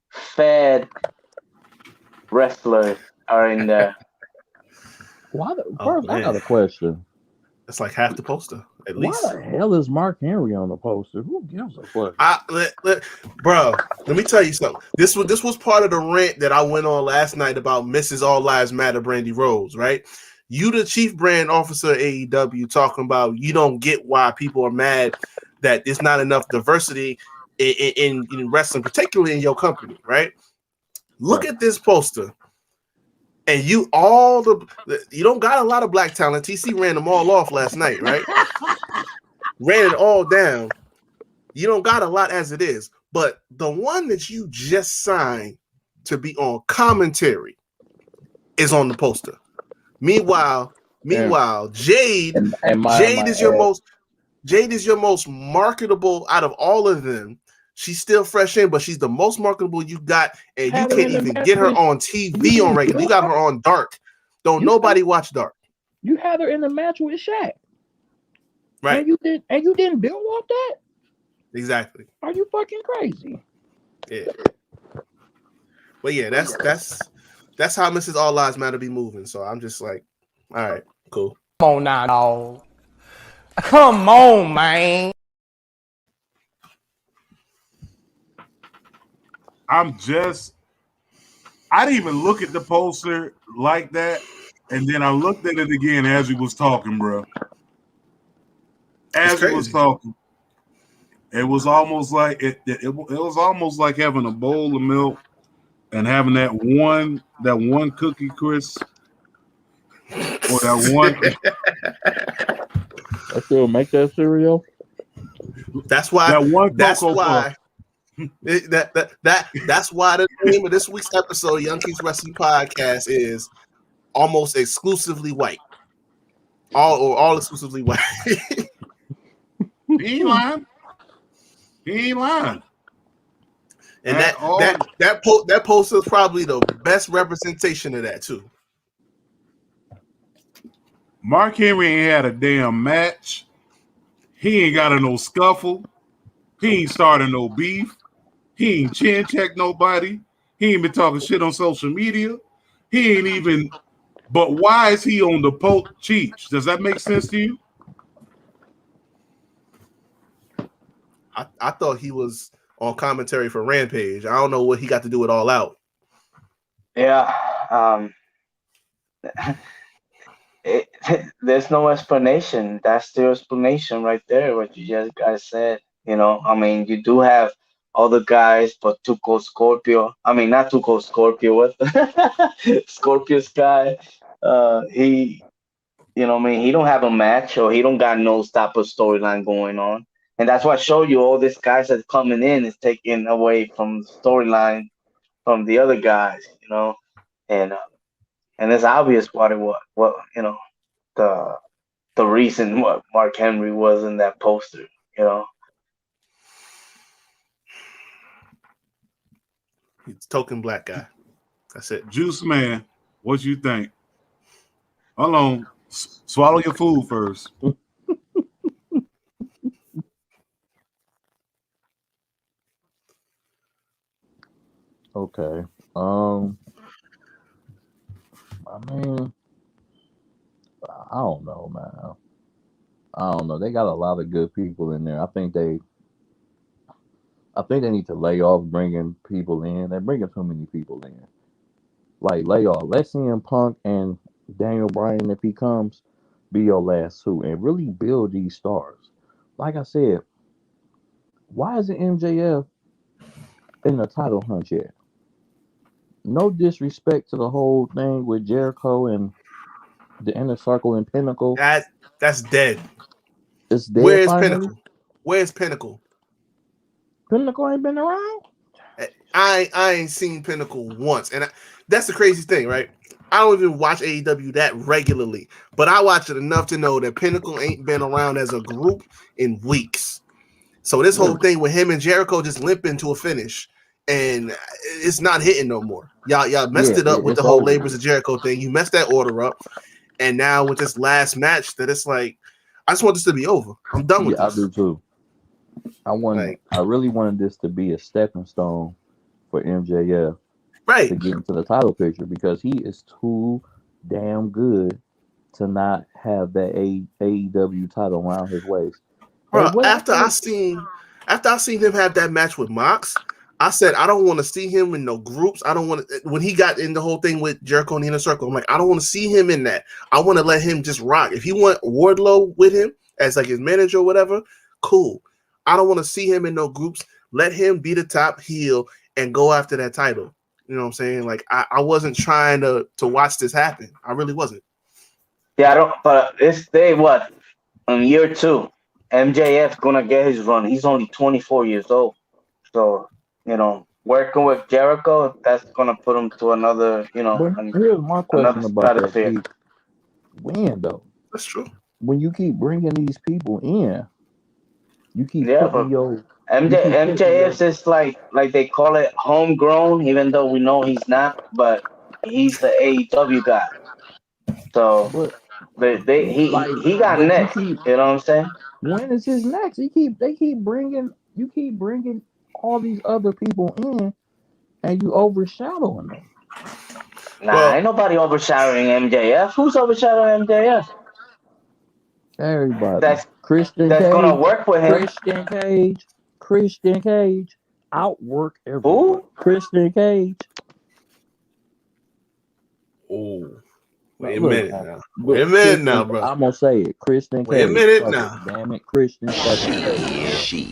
Fed wrestlers are in there? First, I got a question. It's like half the poster, at least. Why the hell is Mark Henry on the poster? Who gives a fuck? Bro, let me tell you something. This was part of the rant that I went on last night about Mrs. All Lives Matter, Brandy Rose, right? You, the chief brand officer at AEW, talking about you don't get why people are mad that there's not enough diversity in wrestling, particularly in your company, right? Look at this poster. And you don't got a lot of black talent. TC ran them all off last night, right? Ran it all down. You don't got a lot as it is. But the one that you just signed to be on commentary is on the poster. Meanwhile, Jade is your most Jade is your most marketable out of all of them. She's still fresh in, but she's the most marketable you got, and you can't even get her on TV on regular. You got her on Dark. Don't nobody watch Dark. You had her in the match with Shaq, right? And you didn't build off that. Exactly. Are you fucking crazy? Yeah. But yeah, that's how Mrs. All Lives Matter be moving. So I'm just like, all right, cool. Come on now, dog. Come on, man. I didn't even look at the poster like that, and then I looked at it again as we was talking, bro. As we was talking, it was almost like it was almost like having a bowl of milk and having that one cookie crisp or that one. I still make that cereal. That's why. That one. That's why. That's why the name of this week's episode, Young Kings Wrestling Podcast, is almost exclusively white. All exclusively white. He ain't lying. He ain't lying. And that poster is probably the best representation of that too. Mark Henry ain't had a damn match. He ain't got no scuffle. He ain't starting no beef. He ain't chin check nobody. He ain't been talking shit on social media. He ain't even. But why is he on the Pope Cheech? Does that make sense to you? I thought he was on commentary for Rampage. I don't know what he got to do with All Out. Yeah. There's no explanation. That's the explanation right there, what you just guys said. You know, I mean, you do have other guys, but Tuco Scorpio. I mean, not Tuco Scorpio. What? Scorpio Sky. He, you know, I mean, he don't have a match, or he don't got no type of storyline going on. And that's what showed you all these guys that's coming in is taking away from the storyline from the other guys, you know, and it's obvious what you know, the reason what Mark Henry was in that poster, you know. He's a token black guy. That's it. Juice Man, what you think? Hold on, swallow your food first. Okay. I mean, I don't know, man. I don't know. They got a lot of good people in there. I think they need to lay off bringing people in. They're bringing too many people in. Like, lay off. Let CM Punk and Daniel Bryan, if he comes, be your last two, and really build these stars. Like I said, why isn't MJF in the title hunt yet? No disrespect to the whole thing with Jericho and the Inner Circle and Pinnacle. That's dead. It's dead. Where's Pinnacle? Where's Pinnacle? Pinnacle ain't been around. I ain't seen Pinnacle once, and that's the crazy thing, right? I don't even watch AEW that regularly, but I watch it enough to know that Pinnacle ain't been around as a group in weeks. So this whole thing with him and Jericho just limping to a finish, and it's not hitting no more. Y'all messed it up with the whole Labors of Jericho thing. You messed that order up, and now with this last match, that it's like, I just want this to be over. I'm done with this. I do too. I really wanted this to be a stepping stone for MJF, to get into the title picture, because he is too damn good to not have that AEW title around his waist. Bro, after I seen him have that match with Mox, I said I don't want to see him in no groups. I don't want to. When he got in the whole thing with Jericho in the Inner Circle, I'm like, I don't want to see him in that. I want to let him just rock. If he want Wardlow with him as like his manager or whatever, cool. I don't want to see him in no groups. Let him be the top heel and go after that title. You know what I'm saying? Like, I wasn't trying to watch this happen. I really wasn't. Yeah, I don't. But it's what in year 2, MJF's gonna get his run. He's only 24 years old, so you know, working with Jericho, that's gonna put him to another. You know, here's my question about that. When though? That's true. When you keep bringing these people in, You keep Yeah, putting but your you MJ keep putting your MJF is like they call it homegrown, even though we know he's not. But he's the AEW guy, so but like he got but you next. keep You know what I'm saying? when is his next? They keep bringing you keep bringing all these other people in and you overshadowing them. Nah, Well, ain't nobody overshadowing MJF. Who's overshadowing MJF? Everybody. That's Christian that's gonna Cage, work with him. Christian Cage, Christian Cage, outwork everyone. Who? Christian Cage. oh, Now, wait a look, minute now. Wait look, a minute now, Christian. bro. I'm gonna say it. Christian Wait a Cage. minute Fuck it. now. Damn it, Christian fucking Cage.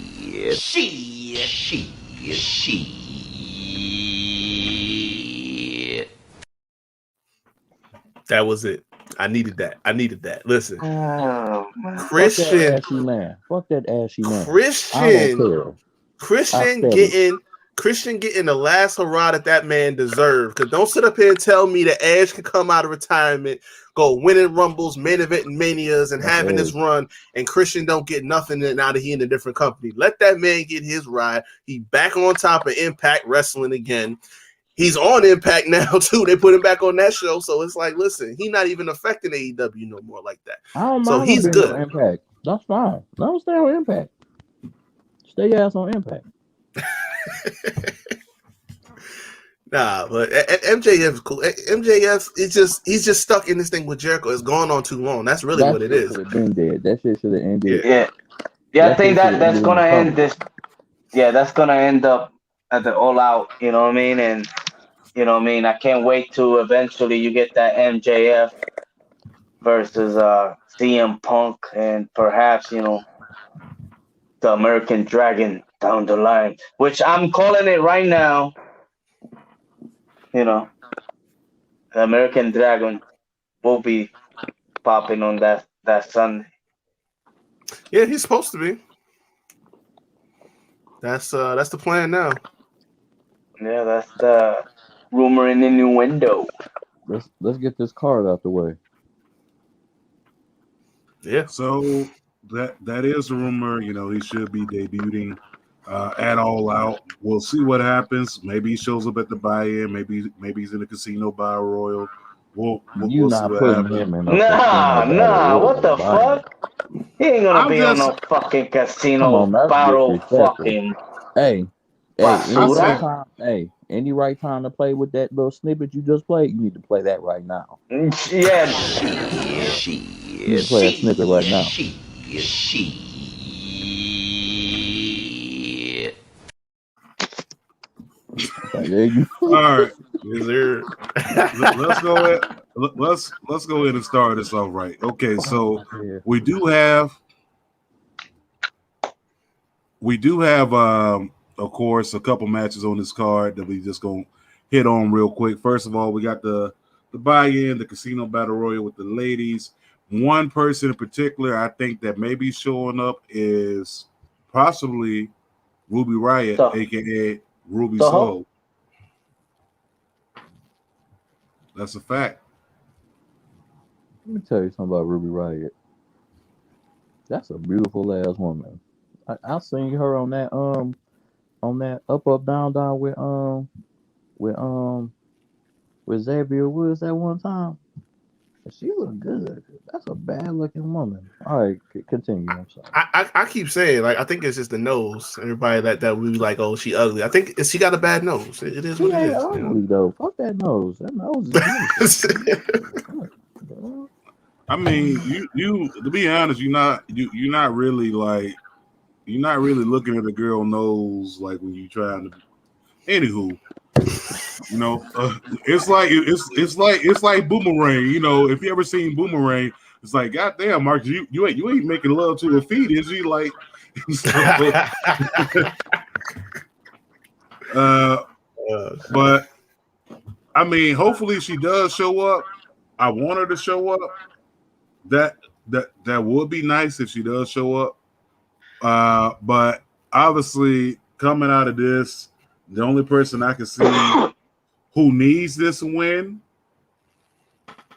That was it. I needed that. I needed that. Listen, Oh, Fuck that Christian, ashy man. Fuck that ashy man. I don't Christian, care. I Christian said it. getting the last hurrah that man deserved. Because don't sit up here and tell me that Edge can come out of retirement, go winning Rumbles, main event and Manias, and That's having Edge. this run, and Christian don't get nothing now that he in a different company. Let that man get his ride. He back on top of Impact Wrestling again. He's on Impact now too. They put him back on that show, so it's like, listen, he's not even affecting AEW no more like that. I don't So mind him he's being on good. Impact. That's fine. Don't stay on Impact. Stay your ass on Impact. Nah, but MJF is cool. MJF is he's just stuck in this thing with Jericho. It's gone on too long. That's really That what it shit is. should have been dead. That shit should have ended. Yeah. yeah. I That think shit should have that's ended in gonna the end summer. this. Yeah, that's gonna end up at the All Out. You know what I mean? And you know what I mean. I can't wait to eventually you get that MJF versus CM Punk and perhaps the American Dragon down the line, which I'm calling it right now. You know, the American Dragon will be popping on that Sunday. Yeah, he's supposed to be. That's the plan now. Yeah, that's the rumor in the new window. Let's get this card out the way. Yeah. So that is a rumor. He should be debuting at All Out. We'll see what happens. Maybe he shows up at the buy-in. Maybe he's in the casino battle royal. We'll You see not what putting happens. him in a casino battle What the royal. fuck? He ain't gonna I'm be on just. no fucking Come casino on, that's battle disrespectful. fucking Hey, I said, any right time to play with that little snippet you just played, you need to play that right now. Yeah. You need to play that snippet right now. Okay, there you all right. Is there? Let's go ahead. Let's go ahead and start this off right. Okay, so Yeah. we do have, of course, a couple matches on this card that we just gonna hit on real quick. First of all, we got the buy-in, the casino battle royal with the ladies. One person in particular, I think that may be showing up is possibly Ruby Riott, aka Ruby Soho. That's a fact. Let me tell you something about Ruby Riott. That's a beautiful ass woman. I seen her on that up down with Xavier Woods that one time. She looked good. That's a bad looking woman. All right, continue. I'm sorry. I keep saying, like, I think it's just the nose. Everybody that we like, oh, she ugly. I think she got a bad nose. It is what it is. Ugly though. Fuck that nose. That nose is beautiful. I mean, you to be honest, you're not really looking at a girl nose like when you trying to. Anywho, it's like Boomerang. If you ever seen Boomerang, it's like, goddamn, Mark, you ain't making love to a feet, is he? Like, but I mean, hopefully she does show up. I want her to show up. That would be nice if she does show up. But obviously, coming out of this, the only person I can see who needs this win,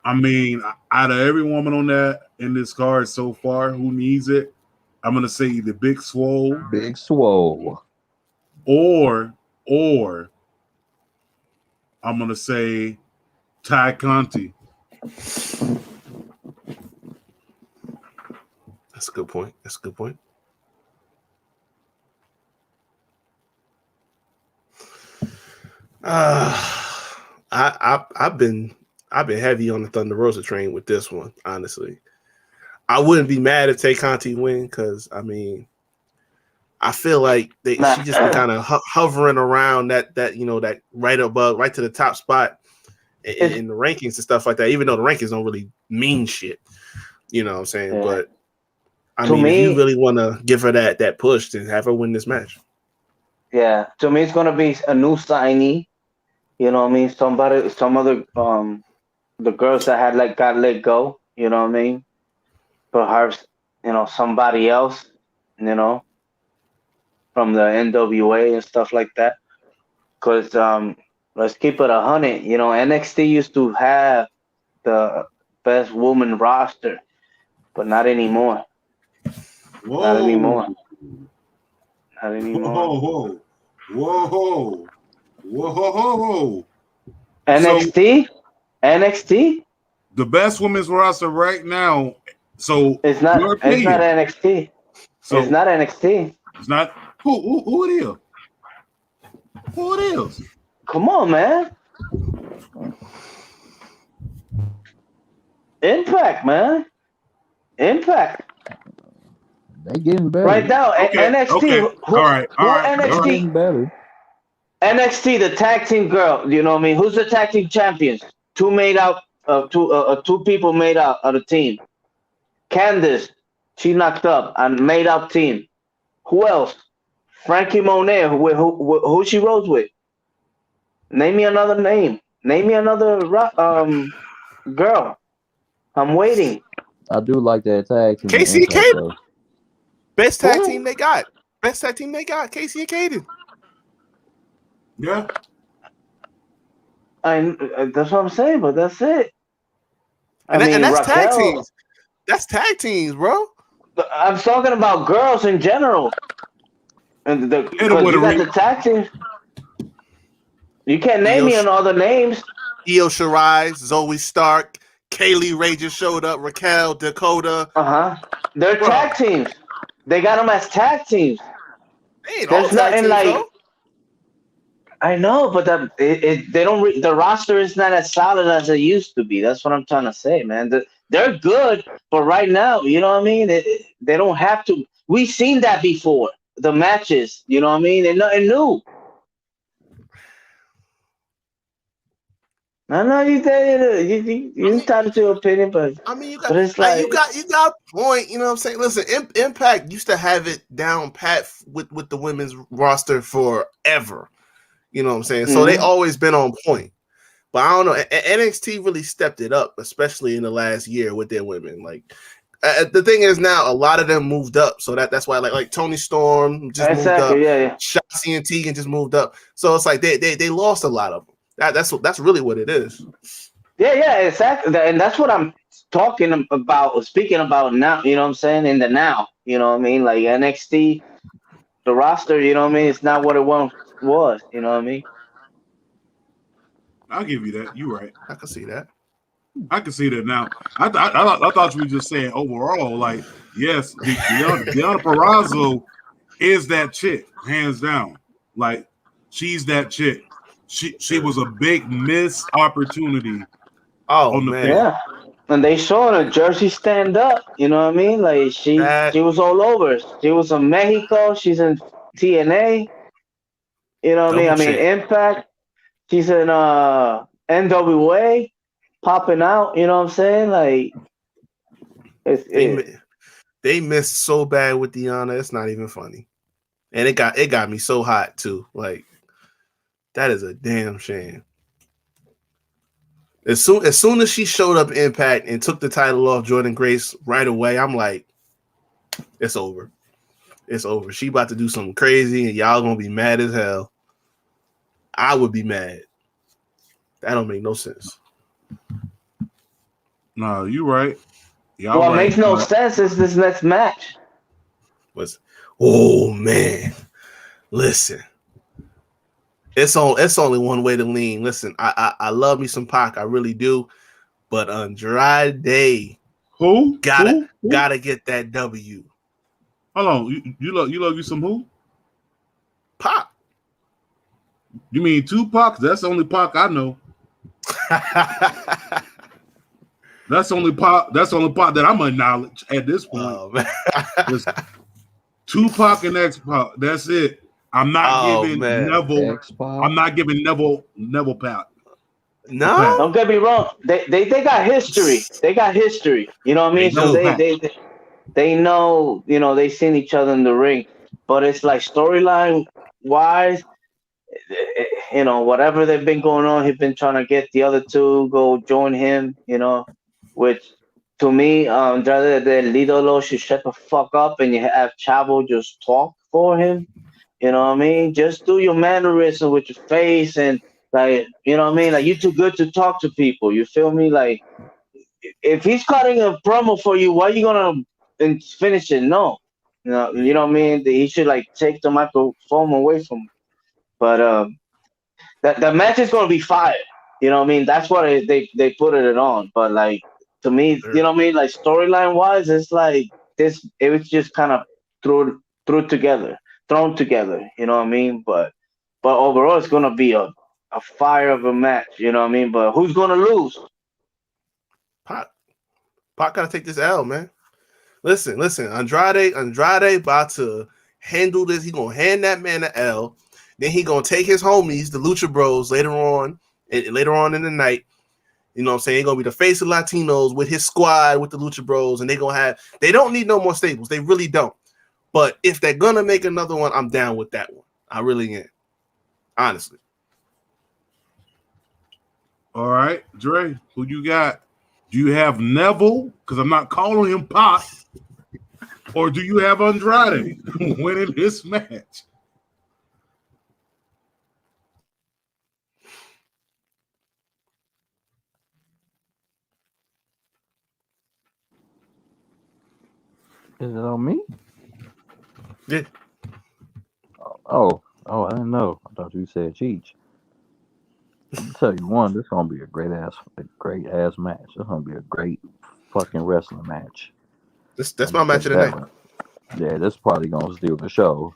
I mean, out of every woman on in this card so far who needs it, I'm gonna say either Big Swole, Big Swole, or I'm gonna say Ty Conti. That's a good point. I've been heavy on the Thunder Rosa train with this one. Honestly, I wouldn't be mad if Tay Conti win because I mean, I feel like she just been kind of hovering around that that right above, right to the top spot in the rankings and stuff like that. Even though the rankings don't really mean shit, you know what I'm saying? Yeah. But I mean, if you really want to give her that push, then have her win this match. Yeah, to me, it's gonna be a new signee. You know what I mean? Some other the girls that had got let go. You know what I mean? Perhaps somebody else. From the NWA and stuff like that. Because let's keep it 100. NXT used to have the best woman roster, but not anymore. Whoa. Not anymore. Whoa. NXT? The best women's roster right now. So it's not NXT. So it's not NXT. It's not who it is. Who it is? Come on, man. Impact, man. Impact. They getting better right now. NXT. Okay. All right. NXT? Getting better. NXT, the tag team girl. You know what I mean? Who's the tag team champions? Two people made out of the team. Candice, she knocked up and made up team. Who else? Frankie Monet, who she rose with. Name me another name. Name me another girl. I'm waiting. I do like that tag team. Casey and Kaden. Best tag team they got. Casey and Kaden. Yeah. That's what I'm saying, but that's it. And that's Raquel, tag teams. That's tag teams, bro. I'm talking about girls in general. And you got the tag teams. You can't name me other names. Io Shirai, Zoe Stark, Kaylee Ray just showed up, Raquel, Dakota. They're tag teams. They got them as tag teams. There's nothing like. Though. I know, but they don't. The roster is not as solid as it used to be. That's what I'm trying to say, man. They're good, but right now, you know what I mean. They don't have to. We've seen that before. The matches, you know what I mean. They're nothing new. I know you entitled to your opinion, but I mean, you got a point. You know what I'm saying? Listen, Impact used to have it down pat with the women's roster forever. You know what I'm saying? So they always been on point. But I don't know. NXT really stepped it up, especially in the last year with their women. Like the thing is now, a lot of them moved up, so that's why like Toni Storm just moved up. Yeah. Shotzi and Tegan just moved up. So it's like they lost a lot of them. That's really what it is. Yeah, exactly. And that's what I'm speaking about now, you know what I'm saying? In the now, you know what I mean? Like NXT, the roster, you know what I mean? It's not what it once was, you know what I mean? I'll give you that. You're right. I can see that. I can see that now. I thought you were just saying overall, like, yes, Deonna Purrazzo is that chick, hands down. Like, she's that chick. She was a big missed opportunity. Oh man, yeah. And they showed her Jersey stand up. You know what I mean? Like she was all over. She was in Mexico. She's in TNA. You know what I mean? Impact. She's in NWA, popping out. You know what I'm saying? Like they missed so bad with Deonna. It's not even funny. And it got me so hot too. Like. That is a damn shame. As soon as she showed up Impact and took the title off Jordan Grace right away, I'm like, it's over. It's over. She about to do something crazy and y'all gonna be mad as hell. I would be mad. That don't make no sense. No, you right. What makes no sense is this next match. Oh man, listen. It's only one way to lean. Listen, I love me some Pac, I really do. But Andrade Who? gotta Who? get that W. Hold on. You love you some who? Pac. You mean Tupac? That's the only Pac I know. That's the only Pac that I'm acknowledge at this point. Oh, man. Tupac and X-Pac. That's it. I'm not giving Neville. X-Pac. I'm not giving Neville Pac. No, don't get me wrong. They got history. They got history. You know what I mean? So they know. You know, they seen each other in the ring. But it's like storyline wise, you know, whatever they've been going on, he's been trying to get the other two go join him. You know, which to me, Andrade del Idolo should shut the fuck up and you have Chavo just talk for him. You know what I mean? Just do your mannerism with your face and like, you know what I mean? Like, you're too good to talk to people. You feel me? Like, if he's cutting a promo for you, why are you gonna finish it? No, you know what I mean? He should like take the microphone away from him. But that match is gonna be fire. You know what I mean? That's what they put it on. But like to me, you know what I mean? Like storyline wise, it's like this. It was just kind of thrown together. You know what I mean? But overall, it's gonna be a fire of a match. You know what I mean? But who's gonna lose? Pac gotta take this L, man. Listen. Andrade about to handle this. He gonna hand that man an L. Then he gonna take his homies, the Lucha Bros, later on in the night. You know what I'm saying? He's gonna be the face of Latinos with his squad with the Lucha Bros, and they don't need no more stables. They really don't. But if they're gonna make another one, I'm down with that one. I really am. Honestly. All right, Dre, who you got? Do you have Neville? Because I'm not calling him Pac. Or do you have Andrade winning this match? Is it on me? Yeah. Oh, I didn't know. I thought you said Cheech. I'll tell you one, this is gonna be a great ass match. It's gonna be a great fucking wrestling match. That's my match of the night. Yeah, this is probably gonna steal the show.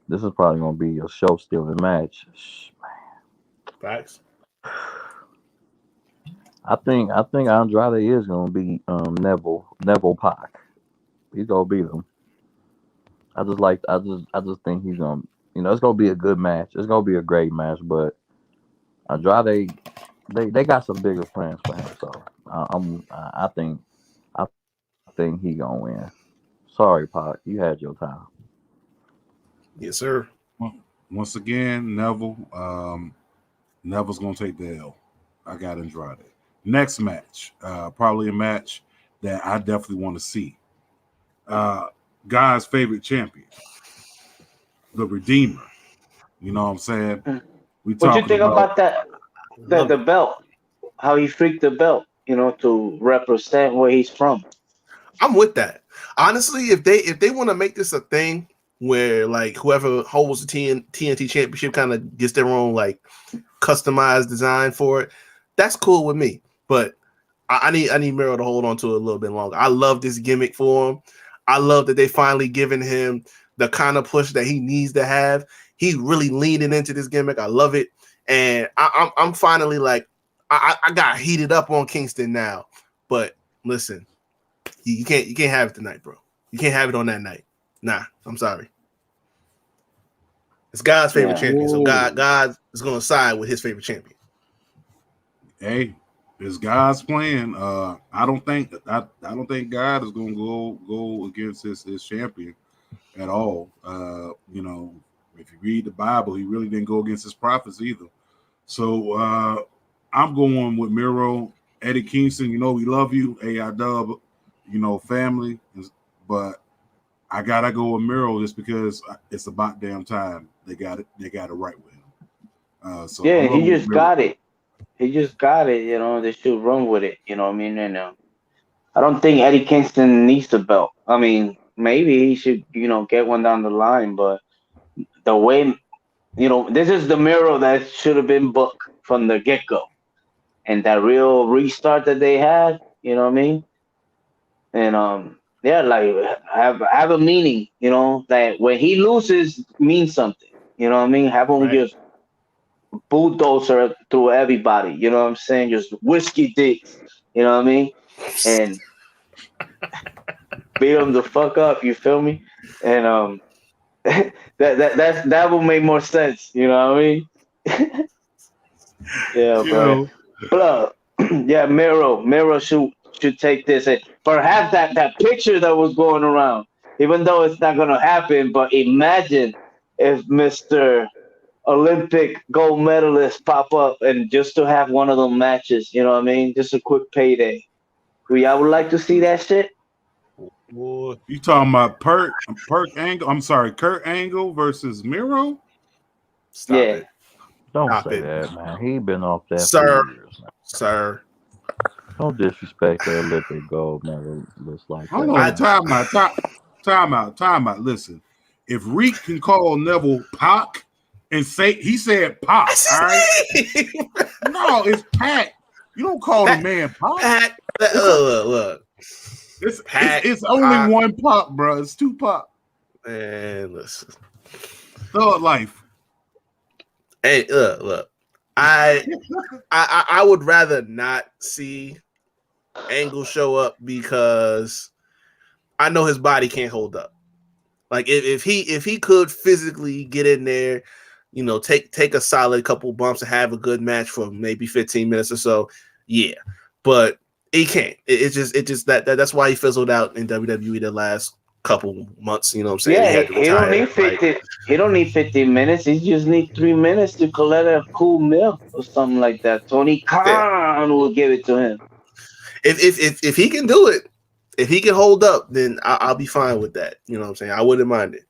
This is probably gonna be a show stealing match. Facts. I think Andrade is gonna beat Neville Pac. He's gonna beat him. I just think he's gonna, it's gonna be a good match. It's gonna be a great match, but Andrade, they got some bigger plans for him. So I think he gonna win. Sorry, Pac, you had your time. Yes, sir. Once again, Neville. Neville's gonna take the L. I got Andrade. Next match, probably a match that I definitely want to see. Guy's favorite champion, the Redeemer. You know what I'm saying? What you think about that? The belt, how he freaked the belt, to represent where he's from. I'm with that. Honestly, if they want to make this a thing where like whoever holds the TNT championship kind of gets their own like customized design for it, that's cool with me. But I need Miro to hold on to it a little bit longer. I love this gimmick for him. I love that they finally given him the kind of push that he needs to have. He's really leaning into this gimmick. I love it. And I'm finally like, I got heated up on Kingston now. But listen, you can't have it tonight, bro. You can't have it on that night. Nah, I'm sorry. It's God's favorite champion, so God is going to side with his favorite champion. Hey, it's God's plan. I don't think God is going to go against his champion at all. If you read the Bible, he really didn't go against his prophets either. So I'm going with Miro, Eddie Kingston. We love you, AI Dub. Family, but I gotta go with Miro just because it's about damn time they got it right with him. He just got it. He just got it. They should run with it. You know what I mean? And I don't think Eddie Kingston needs the belt. I mean, maybe he should, get one down the line. But the way, this is the Miro that should have been booked from the get go, and that real restart that they had. You know what I mean? And yeah, like have a meaning. That when he loses means something. You know what I mean? Have him just bulldozer through everybody. You know what I'm saying? Just whiskey dicks. You know what I mean? And beat them the fuck up. You feel me? And that will make more sense. You know what I mean? Yeah, but yeah, Miro should take this, and perhaps that picture that was going around, even though it's not gonna happen. But imagine if Mr. Olympic gold medalist pop up and just to have one of them matches. You know what I mean? Just a quick payday. I would like to see that shit. Boy, you talking about Kurt Angle versus Miro? Stop Yeah. it. Don't Stop say it. that, man. He been off that Sir. for years now. Sir. Don't disrespect the Olympic gold medalist like Hold that. on, time out. Listen, if Reek can call Neville Pac and say he said Pac, all right? No, it's Pac. You don't call the man Pac. Look. It's only one Pac, bro. It's two Pac. Man, listen. Thug life. Hey, look. I would rather not see Angle show up because I know his body can't hold up. Like if he could physically get in there, take a solid couple bumps and have a good match for maybe 15 minutes or so, yeah. But he can't. It's just that's why he fizzled out in WWE the last couple months. You know what I'm saying? Yeah, he don't need 50. He don't need 15 minutes. He just need 3 minutes to collect a cool meal or something like that. Tony Khan will give it to him. If he can do it, if he can hold up, then I'll be fine with that. You know what I'm saying? I wouldn't mind it.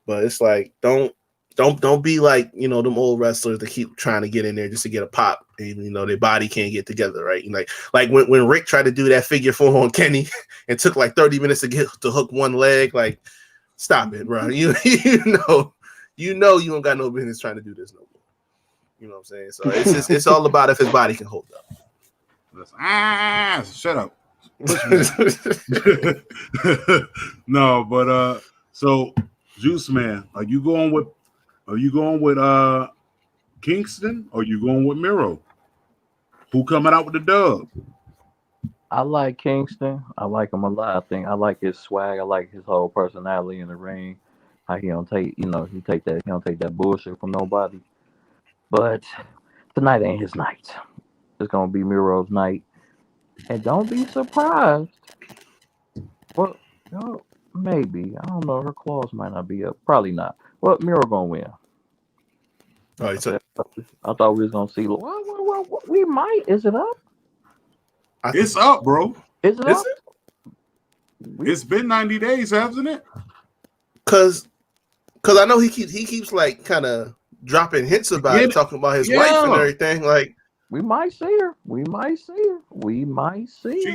But it's like don't be like them old wrestlers that keep trying to get in there just to get a pop, and their body can't get together, right? Like when Rick tried to do that figure 4 on Kenny and took like 30 minutes to get to hook one leg, like stop it, bro. You don't got no business trying to do this no more. You know what I'm saying? So it's all about if his body can hold up. Shut up. No, but so Juice Man, are you going with Kingston or are you going with Miro? Who coming out with the dub? I like Kingston. I like him a lot. I think I like his swag. I like his whole personality in the ring. How he don't take, he don't take that bullshit from nobody. But tonight ain't his night. It's gonna be Miro's night. And don't be surprised. Well, maybe. I don't know. Her claws might not be up. Probably not. Well, Miro gonna win. Oh, I thought we was gonna see. What, we might. Is it up? It's up, bro. Is it up? It's been 90 days, hasn't it? Cause I know he keeps like kind of dropping hints about it, talking about his wife and everything. Like we might see her. We might see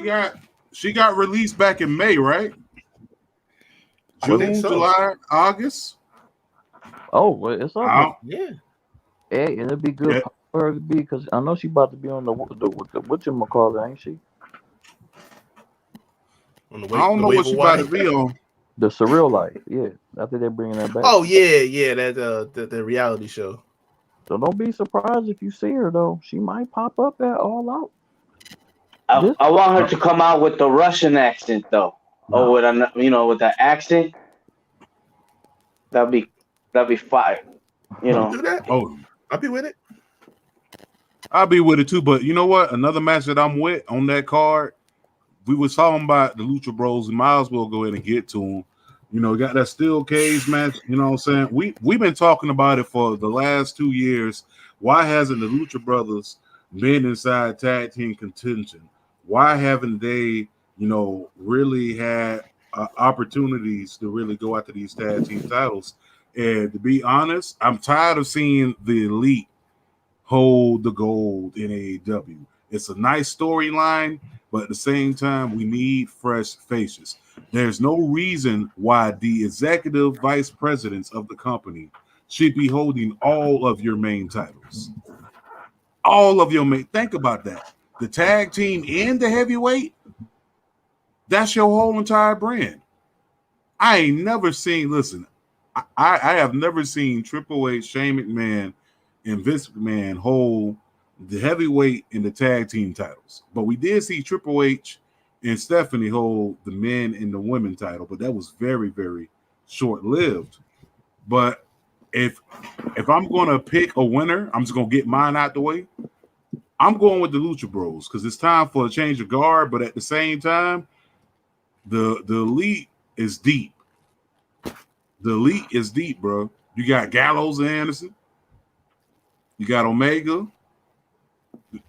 her. She got released back in May, right? June, July, August. Oh, well, it's up. Yeah. Hey, it'll be good for her to be because I know she about to be on the whatchamacallit, ain't she? I don't know what she about to be on. The Surreal Life, yeah. I think they're bringing that back. Oh yeah, that the reality show. So don't be surprised if you see her though. She might pop up at All Out. I want her to come out with the Russian accent though, or with with that accent. That'd be fire. Do that. Oh, I'll be with it. I'll be with it too. But you know what? Another match that I'm with on that card. We was talking about the Lucha Bros. We might as well go ahead and get to them. Got that steel cage match. You know what I'm saying? We've been talking about it for the last 2 years. Why hasn't the Lucha Brothers been inside tag team contention? Why haven't they, really had opportunities to really go after these tag team titles? And to be honest, I'm tired of seeing the Elite hold the gold in AEW. It's a nice storyline, but at the same time, we need fresh faces. There's no reason why the executive vice presidents of the company should be holding all of your main titles. All of your main. Think about that. The tag team and the heavyweight, that's your whole entire brand. I ain't never seen, listen, I have never seen Triple H, Shane McMahon, and Vince McMahon hold the heavyweight and the tag team titles. But we did see Triple H and Stephanie hold the men and the women title, but that was very, very short-lived. But if I'm going to pick a winner, I'm just going to get mine out the way. I'm going with the Lucha Bros because it's time for a change of guard, but at the same time, the elite is deep. The elite is deep, bro. You got Gallows and Anderson. You got Omega.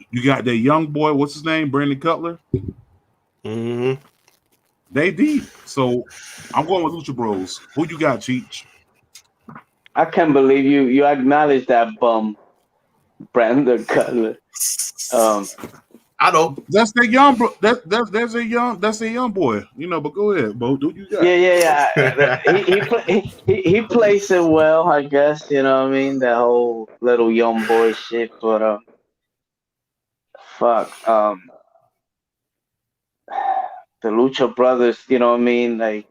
You got that young boy, what's his name? Brandon Cutler. Mm-hmm. They deep. So I'm going with Lucha Bros. Who you got, Cheech? I can't believe you acknowledge that bum, Brandon Cutler. I know that's the young bro. That's a young boy. You know, but go ahead, Bo. Do you got? Yeah. he plays it well, I guess. You know what I mean? That whole little young boy shit. But fuck. The Lucha Brothers. You know what I mean? Like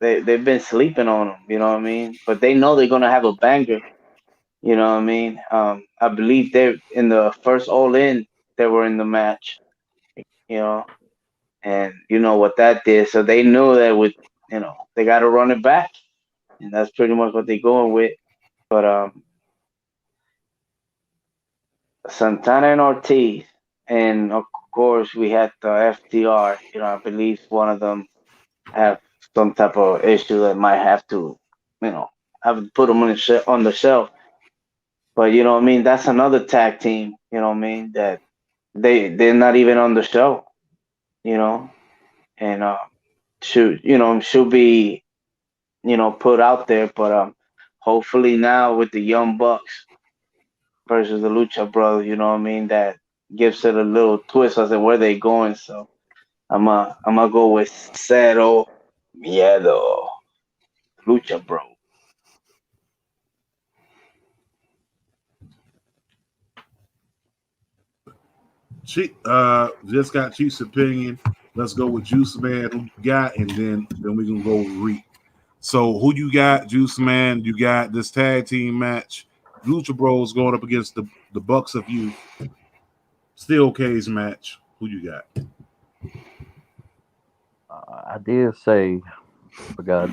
they've been sleeping on them. You know what I mean? But they know they're gonna have a banger. You know what I mean? I believe they're in the first All In. They were in the match. You know. And you know what that did. So they knew that they got to run it back. And that's pretty much what they're going with. But Santana and Ortiz. And of course, we had the FTR. You know, I believe one of them have some type of issue that might have to, have to put them on the shelf. But, you know what I mean? That's another tag team, you know what I mean? That they're not even on the show, you know? And should be put out there, but hopefully now with the Young Bucks versus the Lucha Brothers, you know what I mean, that gives it a little twist as to where they're going. So I'm gonna go with Cero Miedo, Lucha Bro. Just got Chief's opinion. Let's go with Juice Man. Who you got? And then we can go with Reek. So who you got, Juice Man? You got this tag team match. Lucha Bros going up against the Bucks of Youth. Steel Cage match. Who you got? I did say that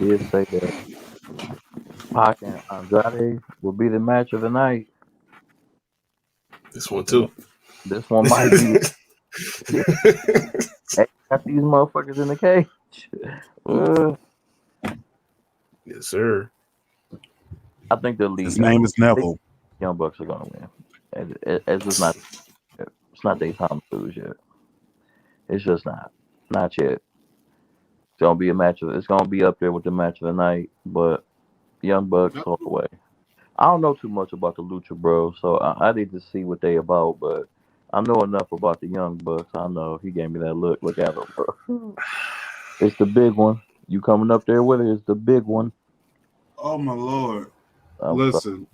Pac and Andrade will be the match of the night. this one too. This one might be. Hey, got these motherfuckers in the cage. Yes, sir. I think the lead. His name is Neville. Young Bucks are gonna win. It's not their time to lose yet. It's just not yet. It's gonna be a match it's gonna be up there with the match of the night, but Young Bucks all the way. I don't know too much about the Lucha Bros, so I need to see what they about, but I know enough about the Young Bucks. I know he gave me that look. Look at him, bro. It's the big one. You coming up there with it? It's the big one. Oh my Lord! Listen,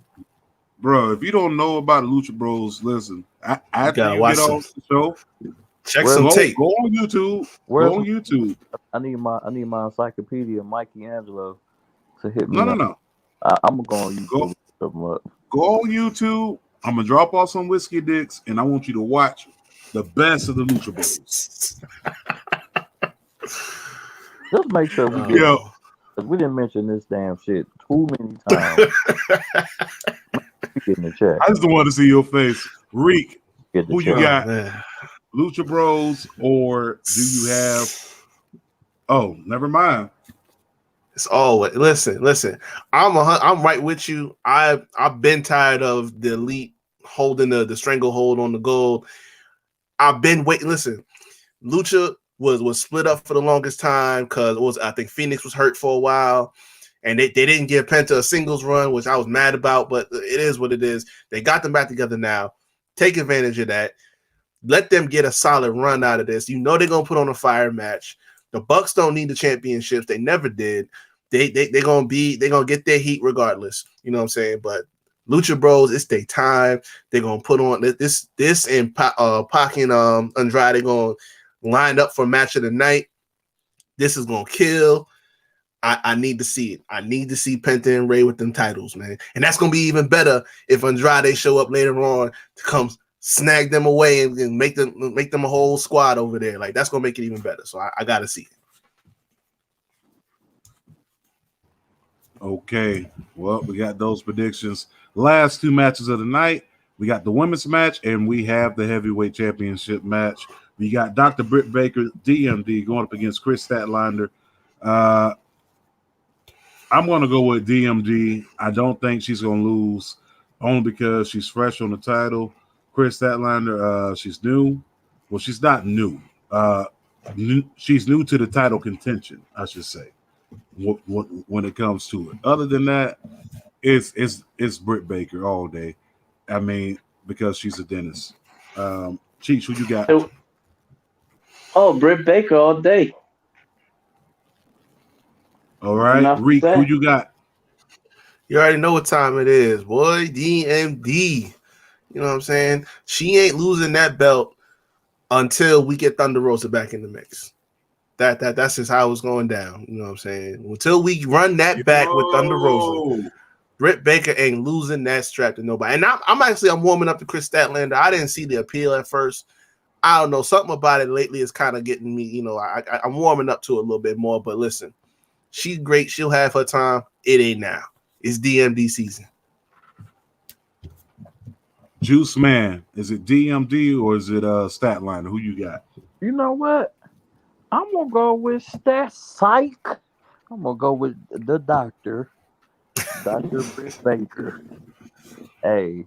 bro. If you don't know about Lucha Bros, listen. After you get off the show, check some tape. Go on YouTube. Go on YouTube. I need my encyclopedia, Mikey Angelo, to hit me. No. I'm gonna go on YouTube. Go on YouTube. I'm gonna drop off some whiskey dicks, and I want you to watch the best of the Lucha Bros. Just make sure we didn't mention this damn shit too many times. Getting the check. I just want to see your face, Reek. Who you got? Man. Lucha Bros, or do you have? Oh, never mind. It's always listen. I'm right with you. I've been tired of the elite holding the stranglehold on the gold. I've been waiting. Listen, Lucha was split up for the longest time because I think Phoenix was hurt for a while, and they didn't give Penta a singles run, which I was mad about. But it is what it is. They got them back together now. Take advantage of that. Let them get a solid run out of this. You know they're gonna put on a fire match. The Bucks don't need the championships. They never did. They're gonna get their heat regardless. You know what I'm saying? But Lucha Bros, it's their time. They're gonna put on this and Pac and Andrade gonna line up for match of the night. This is gonna kill. I need to see it. I need to see Penta and Ray with them titles, man. And that's gonna be even better if Andrade show up later on to come snag them away and make them a whole squad over there. Like that's gonna make it even better. So I gotta see it. Okay, well, we got those predictions. Last two matches of the night, we got the women's match and we have the heavyweight championship match. We got Dr. Britt Baker, DMD, going up against Chris Statlander. I'm going to go with DMD. I don't think she's going to lose, only because she's fresh on the title. Chris Statlander, she's new. Well, she's not new. She's new to the title contention, I should say. When it comes to it, other than that, it's Britt Baker all day. I mean, because she's a dentist. Cheech, who you got? Oh, Britt Baker all day. All right, Reek, who you got? You already know what time it is, boy. DMD. You know what I'm saying? She ain't losing that belt until we get Thunder Rosa back in the mix. That's just how it's going down. You know what I'm saying? Until we run that back with Thunder Rosa, Britt Baker ain't losing that strap to nobody. And I'm warming up to Chris Statlander. I didn't see the appeal at first. I don't know. Something about it lately is kind of getting me, you know, I'm warming up to it a little bit more. But listen, she's great. She'll have her time. It ain't now. It's DMD season. Juice Man, is it DMD or is it Statlander? Who you got? You know what? I'm gonna go with Stat Psych. I'm gonna go with the doctor, Dr. Britt Baker. Hey,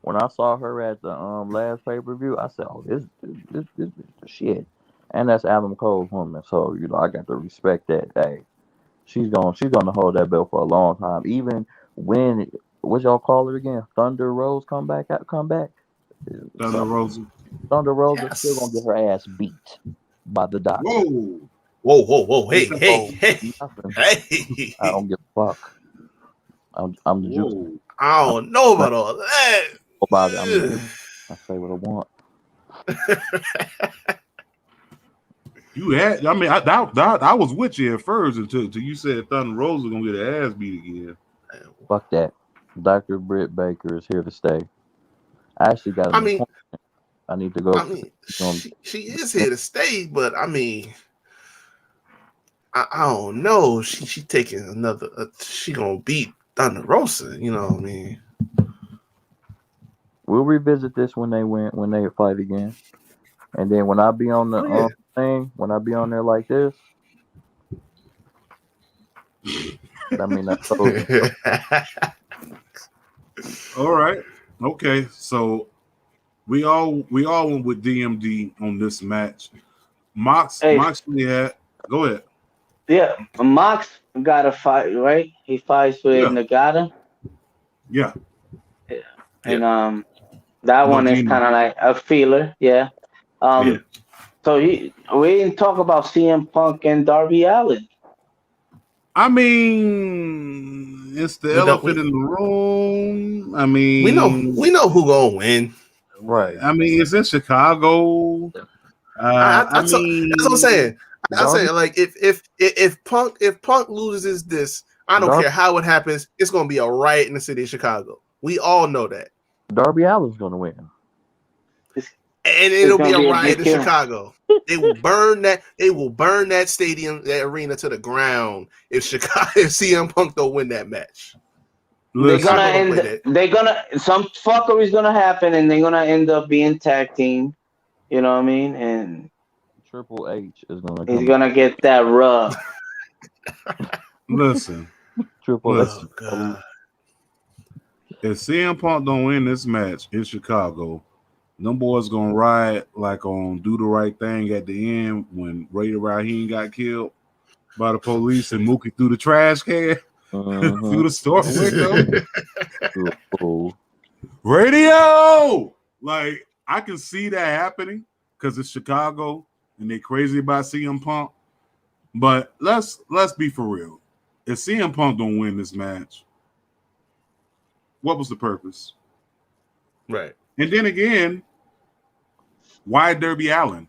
when I saw her at the last pay-per-view, I said, "Oh, this is the shit." And that's Adam Cole's woman, so you know I got to respect that. Hey, she's gonna hold that belt for a long time. Even when what y'all call her again? Thunder Rose come back. Thunder Rosa. Thunder Rosa Yes. still gonna get her ass beat by the doctor. Whoa. Hey. Nothing. Hey. I don't give a fuck. I'm the juice. I don't know about all that. About it. I say what I want. I was with you at first until you said Thunder Rosa gonna get her ass beat again. Fuck that. Dr. Britt Baker is here to stay. I actually got an appointment. I need to go. She is here to stay, but I mean, I don't know. She taking another. She gonna beat Thunder Rosa. You know what I mean? We'll revisit this when they fight again, and then when I be on the thing, when I be on there like this, I mean that's All right. Okay. So we all went with DMD on this match. Moxley had. Go ahead. Yeah, Mox got a fight, right? He fights with Nagata. Yeah. And that one is kind of like a feeler. Yeah. So we didn't talk about CM Punk and Darby Allin. I mean, it's the elephant in the room. I mean, we know who gonna win, right? I mean, it's in Chicago. That's what I'm saying. I'm saying, like, if Punk loses this, I don't care how it happens. It's gonna be a riot in the city of Chicago. We all know that. Darby Allin's gonna win, and it'll be a riot in Chicago. They will burn that. They will burn that stadium, that arena to the ground if CM Punk don't win that match. Some fuckery is gonna happen, and they're gonna end up being tag team. You know what I mean? And Triple H is gonna. He's gonna get that rub. Listen, Triple H. If CM Punk don't win this match in Chicago, them boys gonna ride like on Do the Right Thing at the end when Raider Raheem got killed by the police and Mookie threw the trash can through the store window. Radio! Like, I can see that happening because it's Chicago and they crazy about CM Punk. But let's be for real. If CM Punk don't win this match, what was the purpose? Right. And then again, why Darby Allin?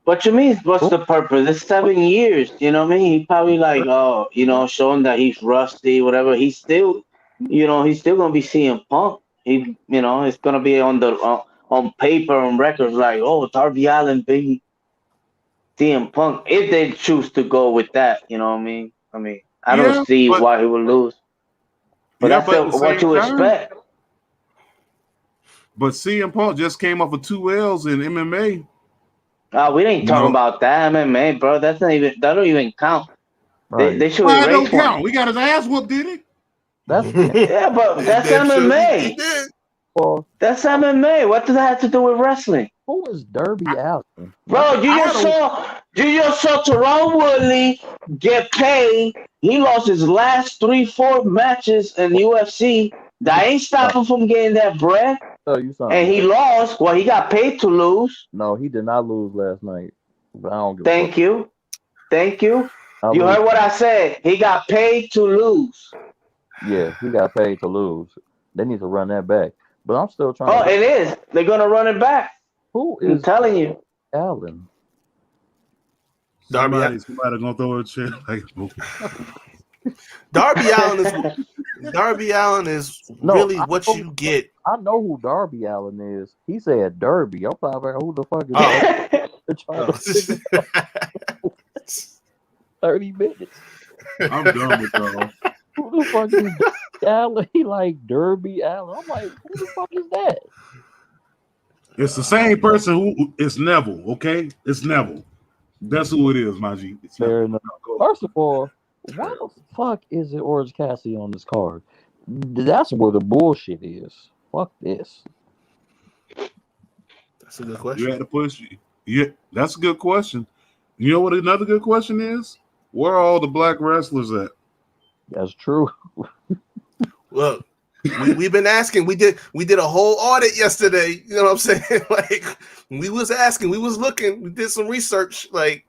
What you mean? What's the purpose? It's 7 years. You know what I mean? He probably like, oh, showing that he's rusty, whatever. He's still, he's still gonna be CM Punk. It's gonna be on the on paper on records like, oh, Darby Allin, baby, CM Punk. If they choose to go with that, you know what I mean? I don't Yeah, see but why he would lose. But that's at the what same you time, expect. but CM Punk just came off of 2 L's in MMA. We ain't talking about that MMA, bro. That don't even count. Right. They should Why it don't erase one. count? We got his ass whooped, did he? That's Yeah, but that's Damn sure he MMA. did. well, That's MMA. What does that have to do with wrestling? who is Darby Allin? Bro, you just saw Teron Woodley get paid. He lost his last 3-4 matches in UFC. That ain't stopping him from getting that bread. Tell you something. And he lost. Well, he got paid to lose. No, he did not lose last night. But I don't give Thank you. You lose. heard what I said. He got paid to lose. Yeah, he got paid to lose. They need to run that back. But I'm still trying Oh, to. it is. They're gonna run it back. Who I'm is telling you. Allen? Somebody gonna throw a chair like Darby Allin is really what you get. I know who Darby Allin is. He said Derby. I'm probably like, who the fuck is that? Oh. 30 minutes. I'm done with y'all. Who the fuck is Allen? He like Derby Allen. I'm like, who the fuck is that? It's the same person who it's Neville, okay? It's Neville. That's who it is, my G. It's Fair Neville. enough. First of all, why the fuck is it Orange Cassidy on this card? That's where the bullshit is. Fuck this. That's a good question. You had to push. Yeah, that's a good question. You know what another good question is? Where are all the black wrestlers at? That's true. Look, we've been asking. We did a whole audit yesterday. You know what I'm saying? Like we was asking, we was looking, we did some research. Like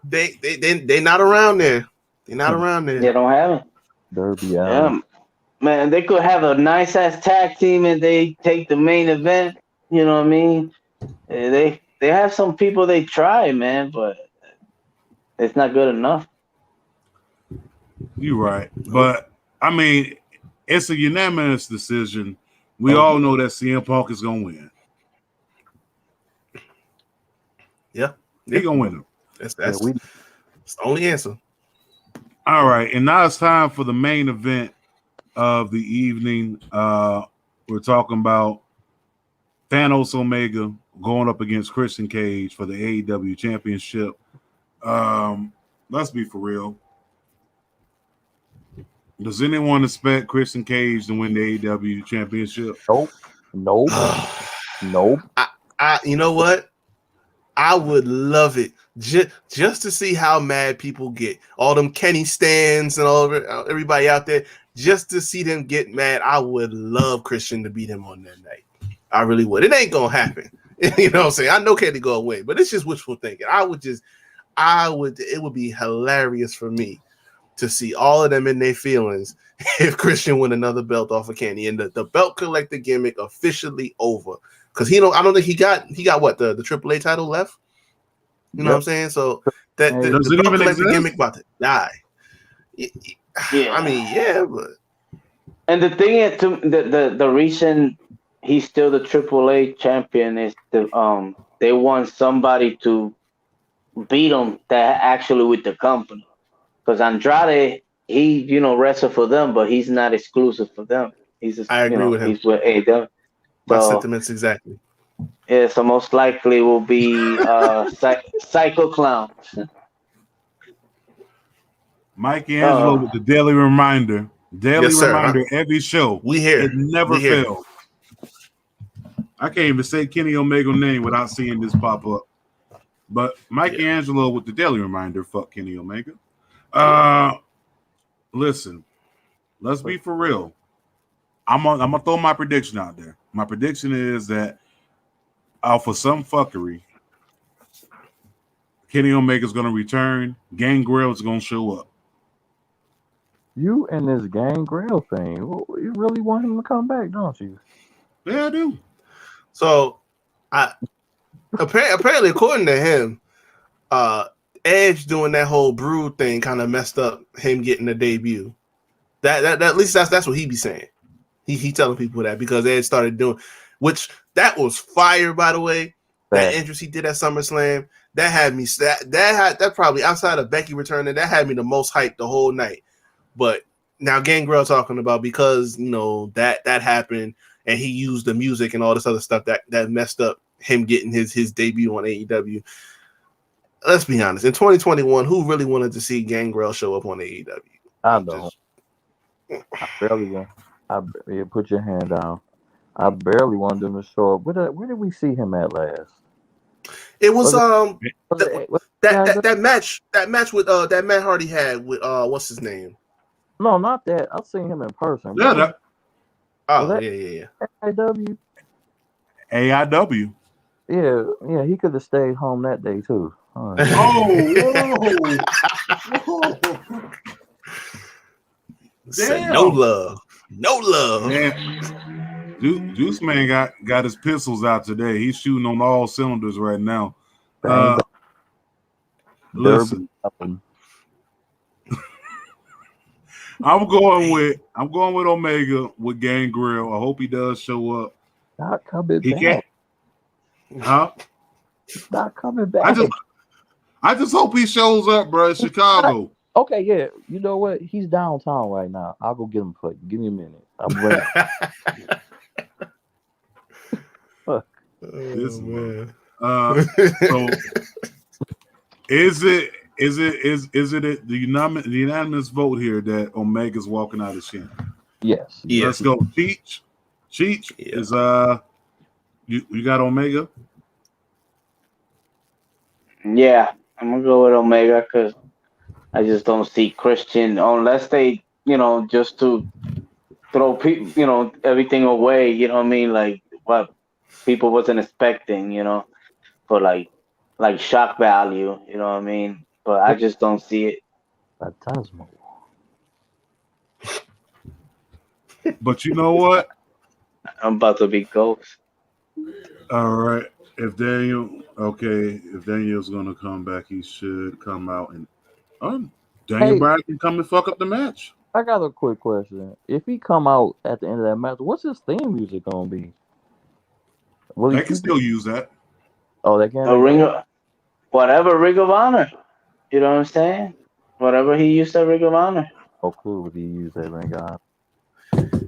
they not around there. They're not around there. They don't have it. Derby Allen. Man, they could have a nice ass tag team and they take the main event. You know what I mean? They have some people they try, man, but it's not good enough. You're right. But I mean, it's a unanimous decision. We all know that CM Punk is gonna win. Yeah. He's gonna win them. That's the only answer. All right, and now it's time for the main event of the evening. We're talking about Thanos Omega going up against Christian Cage for the AEW Championship. Let's be for real. Does anyone expect Christian Cage to win the AEW Championship? Nope. Nope. You know what? I would love it just to see how mad people get. All them Kenny stands and all everybody out there, just to see them get mad. I would love Christian to beat him on that night. I really would. It ain't gonna happen. You know what I'm saying? I know Kenny gonna win, but it's just wishful thinking. It would be hilarious for me to see all of them in their feelings if Christian win another belt off of Kenny and the belt collector gimmick officially over. Because I don't think he got what the AAA title left. You know what I'm saying? So that the belt collector gimmick about to die. Yeah, I mean, yeah, but and the thing is, the reason he's still the AAA champion is they want somebody to beat him that actually with the company. Because Andrade, he wrestled for them, but he's not exclusive for them. I agree with him. He's with AEW. My sentiments exactly. Yeah, so most likely will be Psycho Clown. Mike Angelo with the daily reminder. Reminder every show. We here. It never fails. I can't even say Kenny Omega's name without seeing this pop up. But Mike Angelo with the daily reminder, fuck Kenny Omega. Listen, let's be for real. I'm gonna throw my prediction out there. My prediction is that for some fuckery, Kenny Omega's going to return. Gangrel is going to show up. You and this Gangrel thing, you really want him to come back, don't you? Yeah, I do. So, apparently, according to him, Edge doing that whole Brood thing kind of messed up him getting a debut. That at least that's what he be saying. He telling people that because Edge started doing, which that was fire, by the way. That entrance he did at SummerSlam, that had me that probably outside of Becky returning, that had me the most hyped the whole night. But now Gangrel talking about because that happened and he used the music and all this other stuff that messed up him getting his debut on AEW. Let's be honest. In 2021, who really wanted to see Gangrel show up on AEW? I don't. I barely want. Put your hand down. I barely wanted him to show up. Where did we see him at last? It was that match with that Matt Hardy had with what's his name? No, not that. I've seen him in person. Yeah. Yeah. AIW. AIW. Yeah. He could have stayed home that day too. Oh, damn. No love. Man. Juice Man got his pistols out today. He's shooting on all cylinders right now. Listen, I'm going with Omega with Gangrel. I hope he does show up. Not coming he back. Can't. Huh? Not coming back. I just hope he shows up, bro. Chicago. Okay, yeah. You know what? He's downtown right now. I'll go get him for you. Give me a minute. I'm ready. This man. So is it the unanimous vote here that Omega's walking out of Shin? Yes. Let's go. Cheech is you got Omega? Yeah, I'm gonna go with Omega because I just don't see Christian unless they, just to throw people, everything away. You know what I mean? Like what people wasn't expecting. For like shock value. You know what I mean? But I just don't see it. Phantasmo. But you know what? I'm about to be ghost. All right. If Daniel's gonna come back, he should come out and Daniel Bryan can come and fuck up the match. I got a quick question. If he come out at the end of that match, what's his theme music gonna be? They can still use that. Oh, they can. Ring of Honor. You know what I'm saying? Whatever he used at Ring of Honor. Oh, cool. Would he use that Ring of Honor?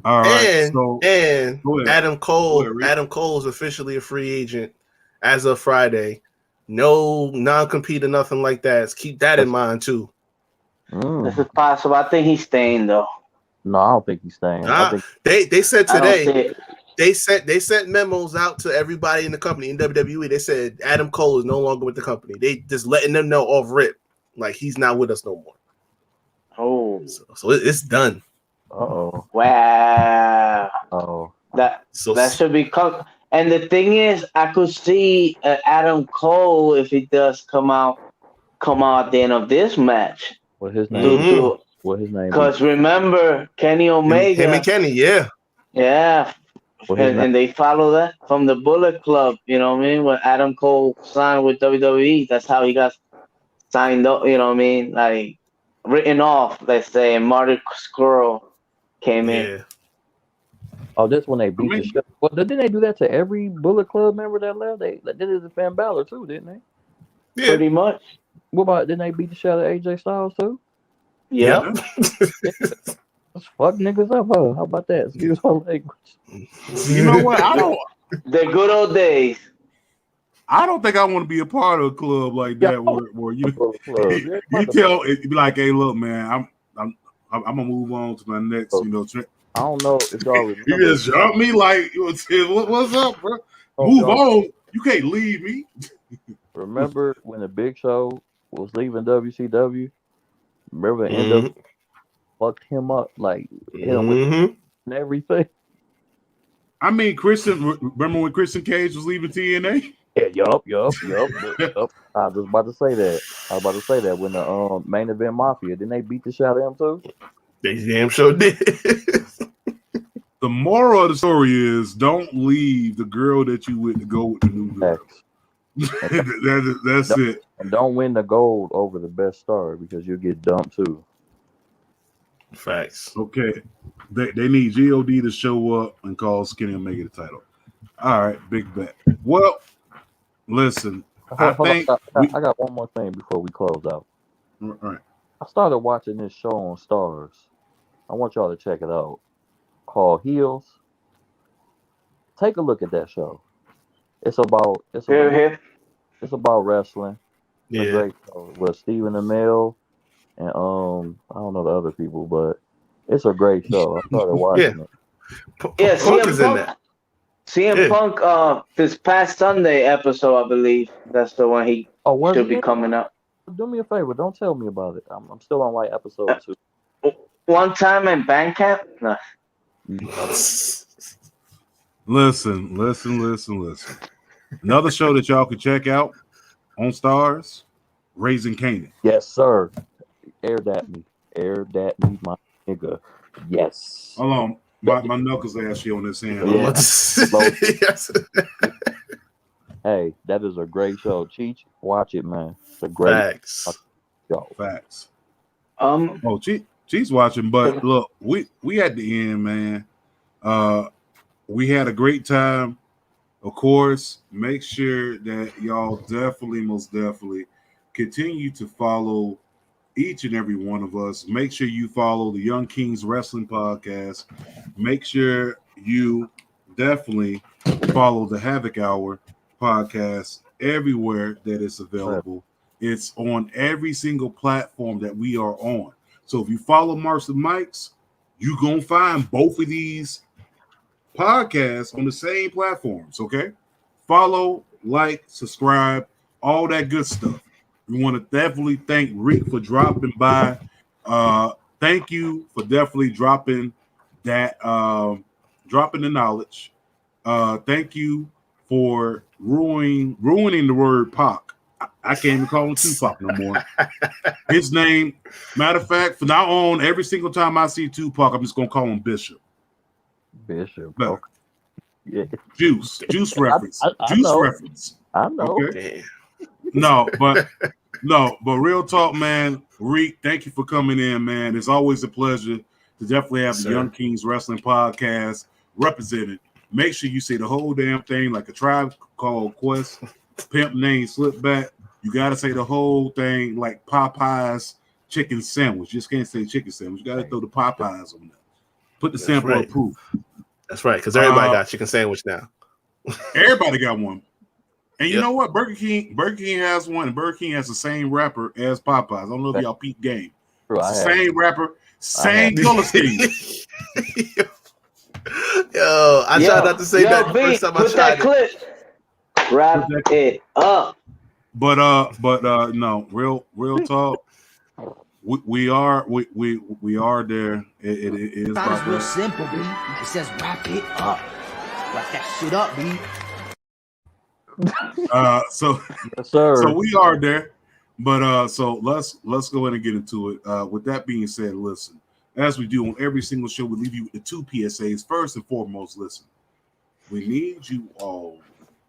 All right. And Adam Cole is officially a free agent as of Friday. No non-compete or nothing like that. Let's keep that in mind too. This is possible. I think he's staying though. No, I don't think he's staying. They said today they sent memos out to everybody in the company in WWE. They said Adam Cole is no longer with the company. They just letting them know off rip, like he's not with us no more. Oh, so it's done. Oh wow. Oh, that should be. And the thing is, I could see Adam Cole if he does come out at the end of this match. What his name? What his name? Because remember Kenny Omega. Him and Kenny, yeah. And they follow that from the Bullet Club. You know what I mean? When Adam Cole signed with WWE, that's how he got signed up. You know what I mean? Like written off, let's say, and Marty Scurll came in. Oh, that's when they beat the shit. Well, didn't they do that to every Bullet Club member that left? They did it to Finn Balor too, didn't they? Yeah. Pretty much. What about, didn't they beat the shit out of AJ Styles too? Yeah. Let's fuck niggas up, huh? How about that? Excuse my language. You know what? The good old days. I don't think I want to be a part of a club like that where you tell it be like, hey, look, man, I'm gonna move on to my next, I don't know if y'all remember. You just jump me like, what's up, bro? Move on. You can't leave me. Remember when the Big Show was leaving WCW? Remember the end of it? Fucked him up, like hit him with and everything. I mean, remember when Christian Cage was leaving TNA? Yeah, yup. I was about to say that. When the main event Mafia, didn't they beat the shit out of him too? They damn sure did. The moral of the story is don't leave the girl that you with to go with the new girl. That's it. And don't win the gold over the best star because you'll get dumped too. Facts. Okay. They need God to show up and call Skinny Omega the title. All right, big bet. Well, listen, I think I got one more thing before we close out. All right. I started watching this show on Stars. I want y'all to check it out. Called Heels. Take a look at that show. It's about wrestling. It's a great show with Stephen Amell and I don't know the other people, but it's a great show. I started watching it. Yeah, Punk is in that. CM Punk, this past Sunday episode, I believe that's the one he should be coming up. Do me a favor, don't tell me about it. I'm still on like episode 2. One time in Bandcamp? No. Listen. Another show that y'all can check out on Stars, Raising Kanan. Yes, sir. Air that me, my nigga. Yes. Hold on. My knuckles actually on this hand. Yeah. Yes. Hey, that is a great show. Cheech, watch it, man. It's a great show. Facts. Cheech's watching, but look, we at the end, man. We had a great time. Of course, make sure that y'all most definitely continue to follow each and every one of us. Make sure you follow the Young Kings Wrestling Podcast. Make sure you definitely follow the Havoc Hour podcast everywhere that it's available. It's on every single platform that we are on. So if you follow Marks and Mikes, you're going to find both of these podcasts on the same platforms, okay? Follow, like, subscribe, all that good stuff. We want to definitely thank Rick for dropping by. Thank you for definitely dropping that, dropping the knowledge. Thank you for ruining the word Pac. I can't even call him Tupac no more. His name, matter of fact, from now on, every single time I see Tupac, I'm just gonna call him Bishop. Okay. Yeah. Juice reference. Reference. I know. Okay. No, but real talk, man. Reek, thank you for coming in, man. It's always a pleasure to definitely have the Young Kings Wrestling Podcast represented. Make sure you say the whole damn thing like a Tribe Called Quest. Pimp name slip back. You got to say the whole thing like Popeye's chicken sandwich. You just can't say chicken sandwich. You got to throw the Popeyes on there. Put the sample of proof. That's right, because everybody got a chicken sandwich now. Everybody got one. And you know what? Burger King has one, and Burger King has the same wrapper as Popeyes. I don't know if y'all peep game. It's the same wrapper, same color scheme. Yo, I tried not to say that the first time I tried clip. Wrap it up. But no, real talk. We are there. It is Sounds real simple, B. It says wrap it up. Wrap that shit up, B. So yes, sir. So we are there. But so let's go ahead and get into it. With that being said, listen, as we do on every single show, we leave you with the 2 PSAs. First and foremost, listen, we need you all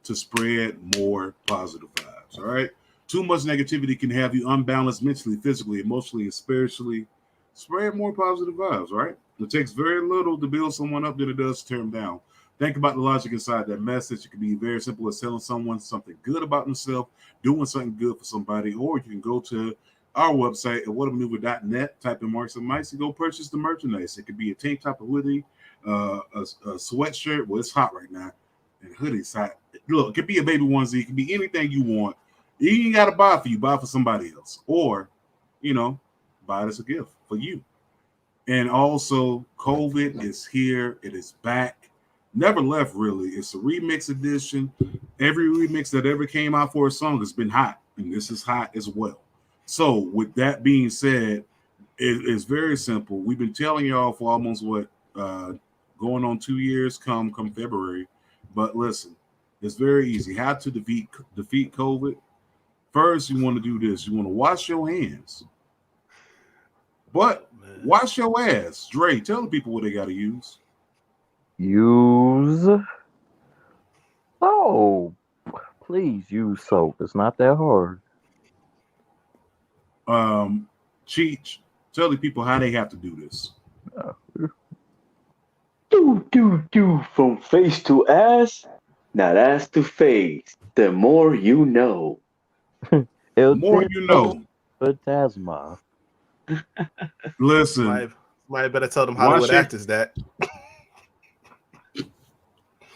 to spread more positive vibes. All right. Too much negativity can have you unbalanced mentally, physically, emotionally, and spiritually. Spread more positive vibes, right? It takes very little to build someone up than it does to tear them down. Think about the logic inside that message. It can be very simple as telling someone something good about themselves, doing something good for somebody, or you can go to our website at whatamaneuver.net, type in Marks and Mice, and go purchase the merchandise. It could be a tank top, a hoodie, a sweatshirt. Well, it's hot right now, and hoodie's hot. Look, it could be a baby onesie. It could be anything you want. You ain't got to buy it for you. Buy it for somebody else. Or, buy it as a gift for you. And also, COVID is here. It is back. Never left, really. It's a remix edition. Every remix that ever came out for a song has been hot. And this is hot as well. So, with that being said, it's very simple. We've been telling y'all for almost going on 2 years come February. But listen, It's very easy. How to defeat COVID? First, you want to do this. You want to wash your hands. But wash your ass. Dre, tell the people what they got to use. Please use soap. It's not that hard. Cheech, tell the people how they have to do this. Do from face to ass, not ass to face. The more you know. The more you know. Phantasma. Listen. Somebody better tell them Hollywood actors that.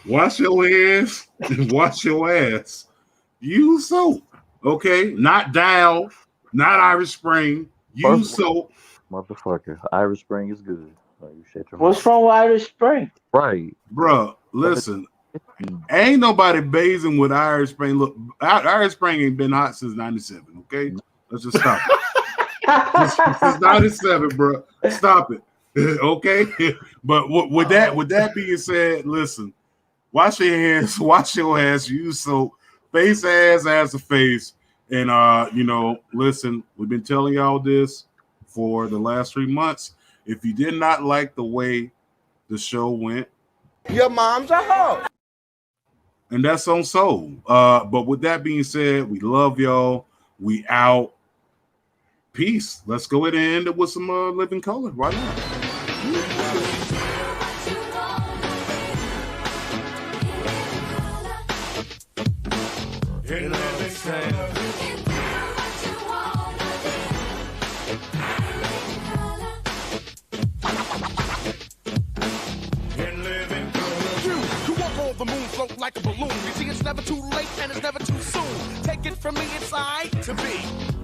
Wash your hands and wash your ass. Use soap. Okay? Not Dow, not Irish Spring. Use soap. Motherfucker. Irish Spring is good. What's wrong with Irish Spring? Right. Bruh, listen. Ain't nobody bathing with Irish Spring. Look, Irish Spring ain't been hot since 97, okay? Let's just stop it. Since 97, bro. Stop it. Okay? But with that being said, listen. Wash your hands, wash your ass, use soap, face ass to face. And listen, we've been telling y'all this for the last 3 months. If you did not like the way the show went, Your mom's a hoe. and that's on soul. But with that being said, we love y'all. We out. Peace. Let's go ahead and end it with some Living Color. Why not? You know what I'm saying? You walk on the moon, float like a balloon. You see, it's never too late and it's never too soon. Take it from me, it's I to be.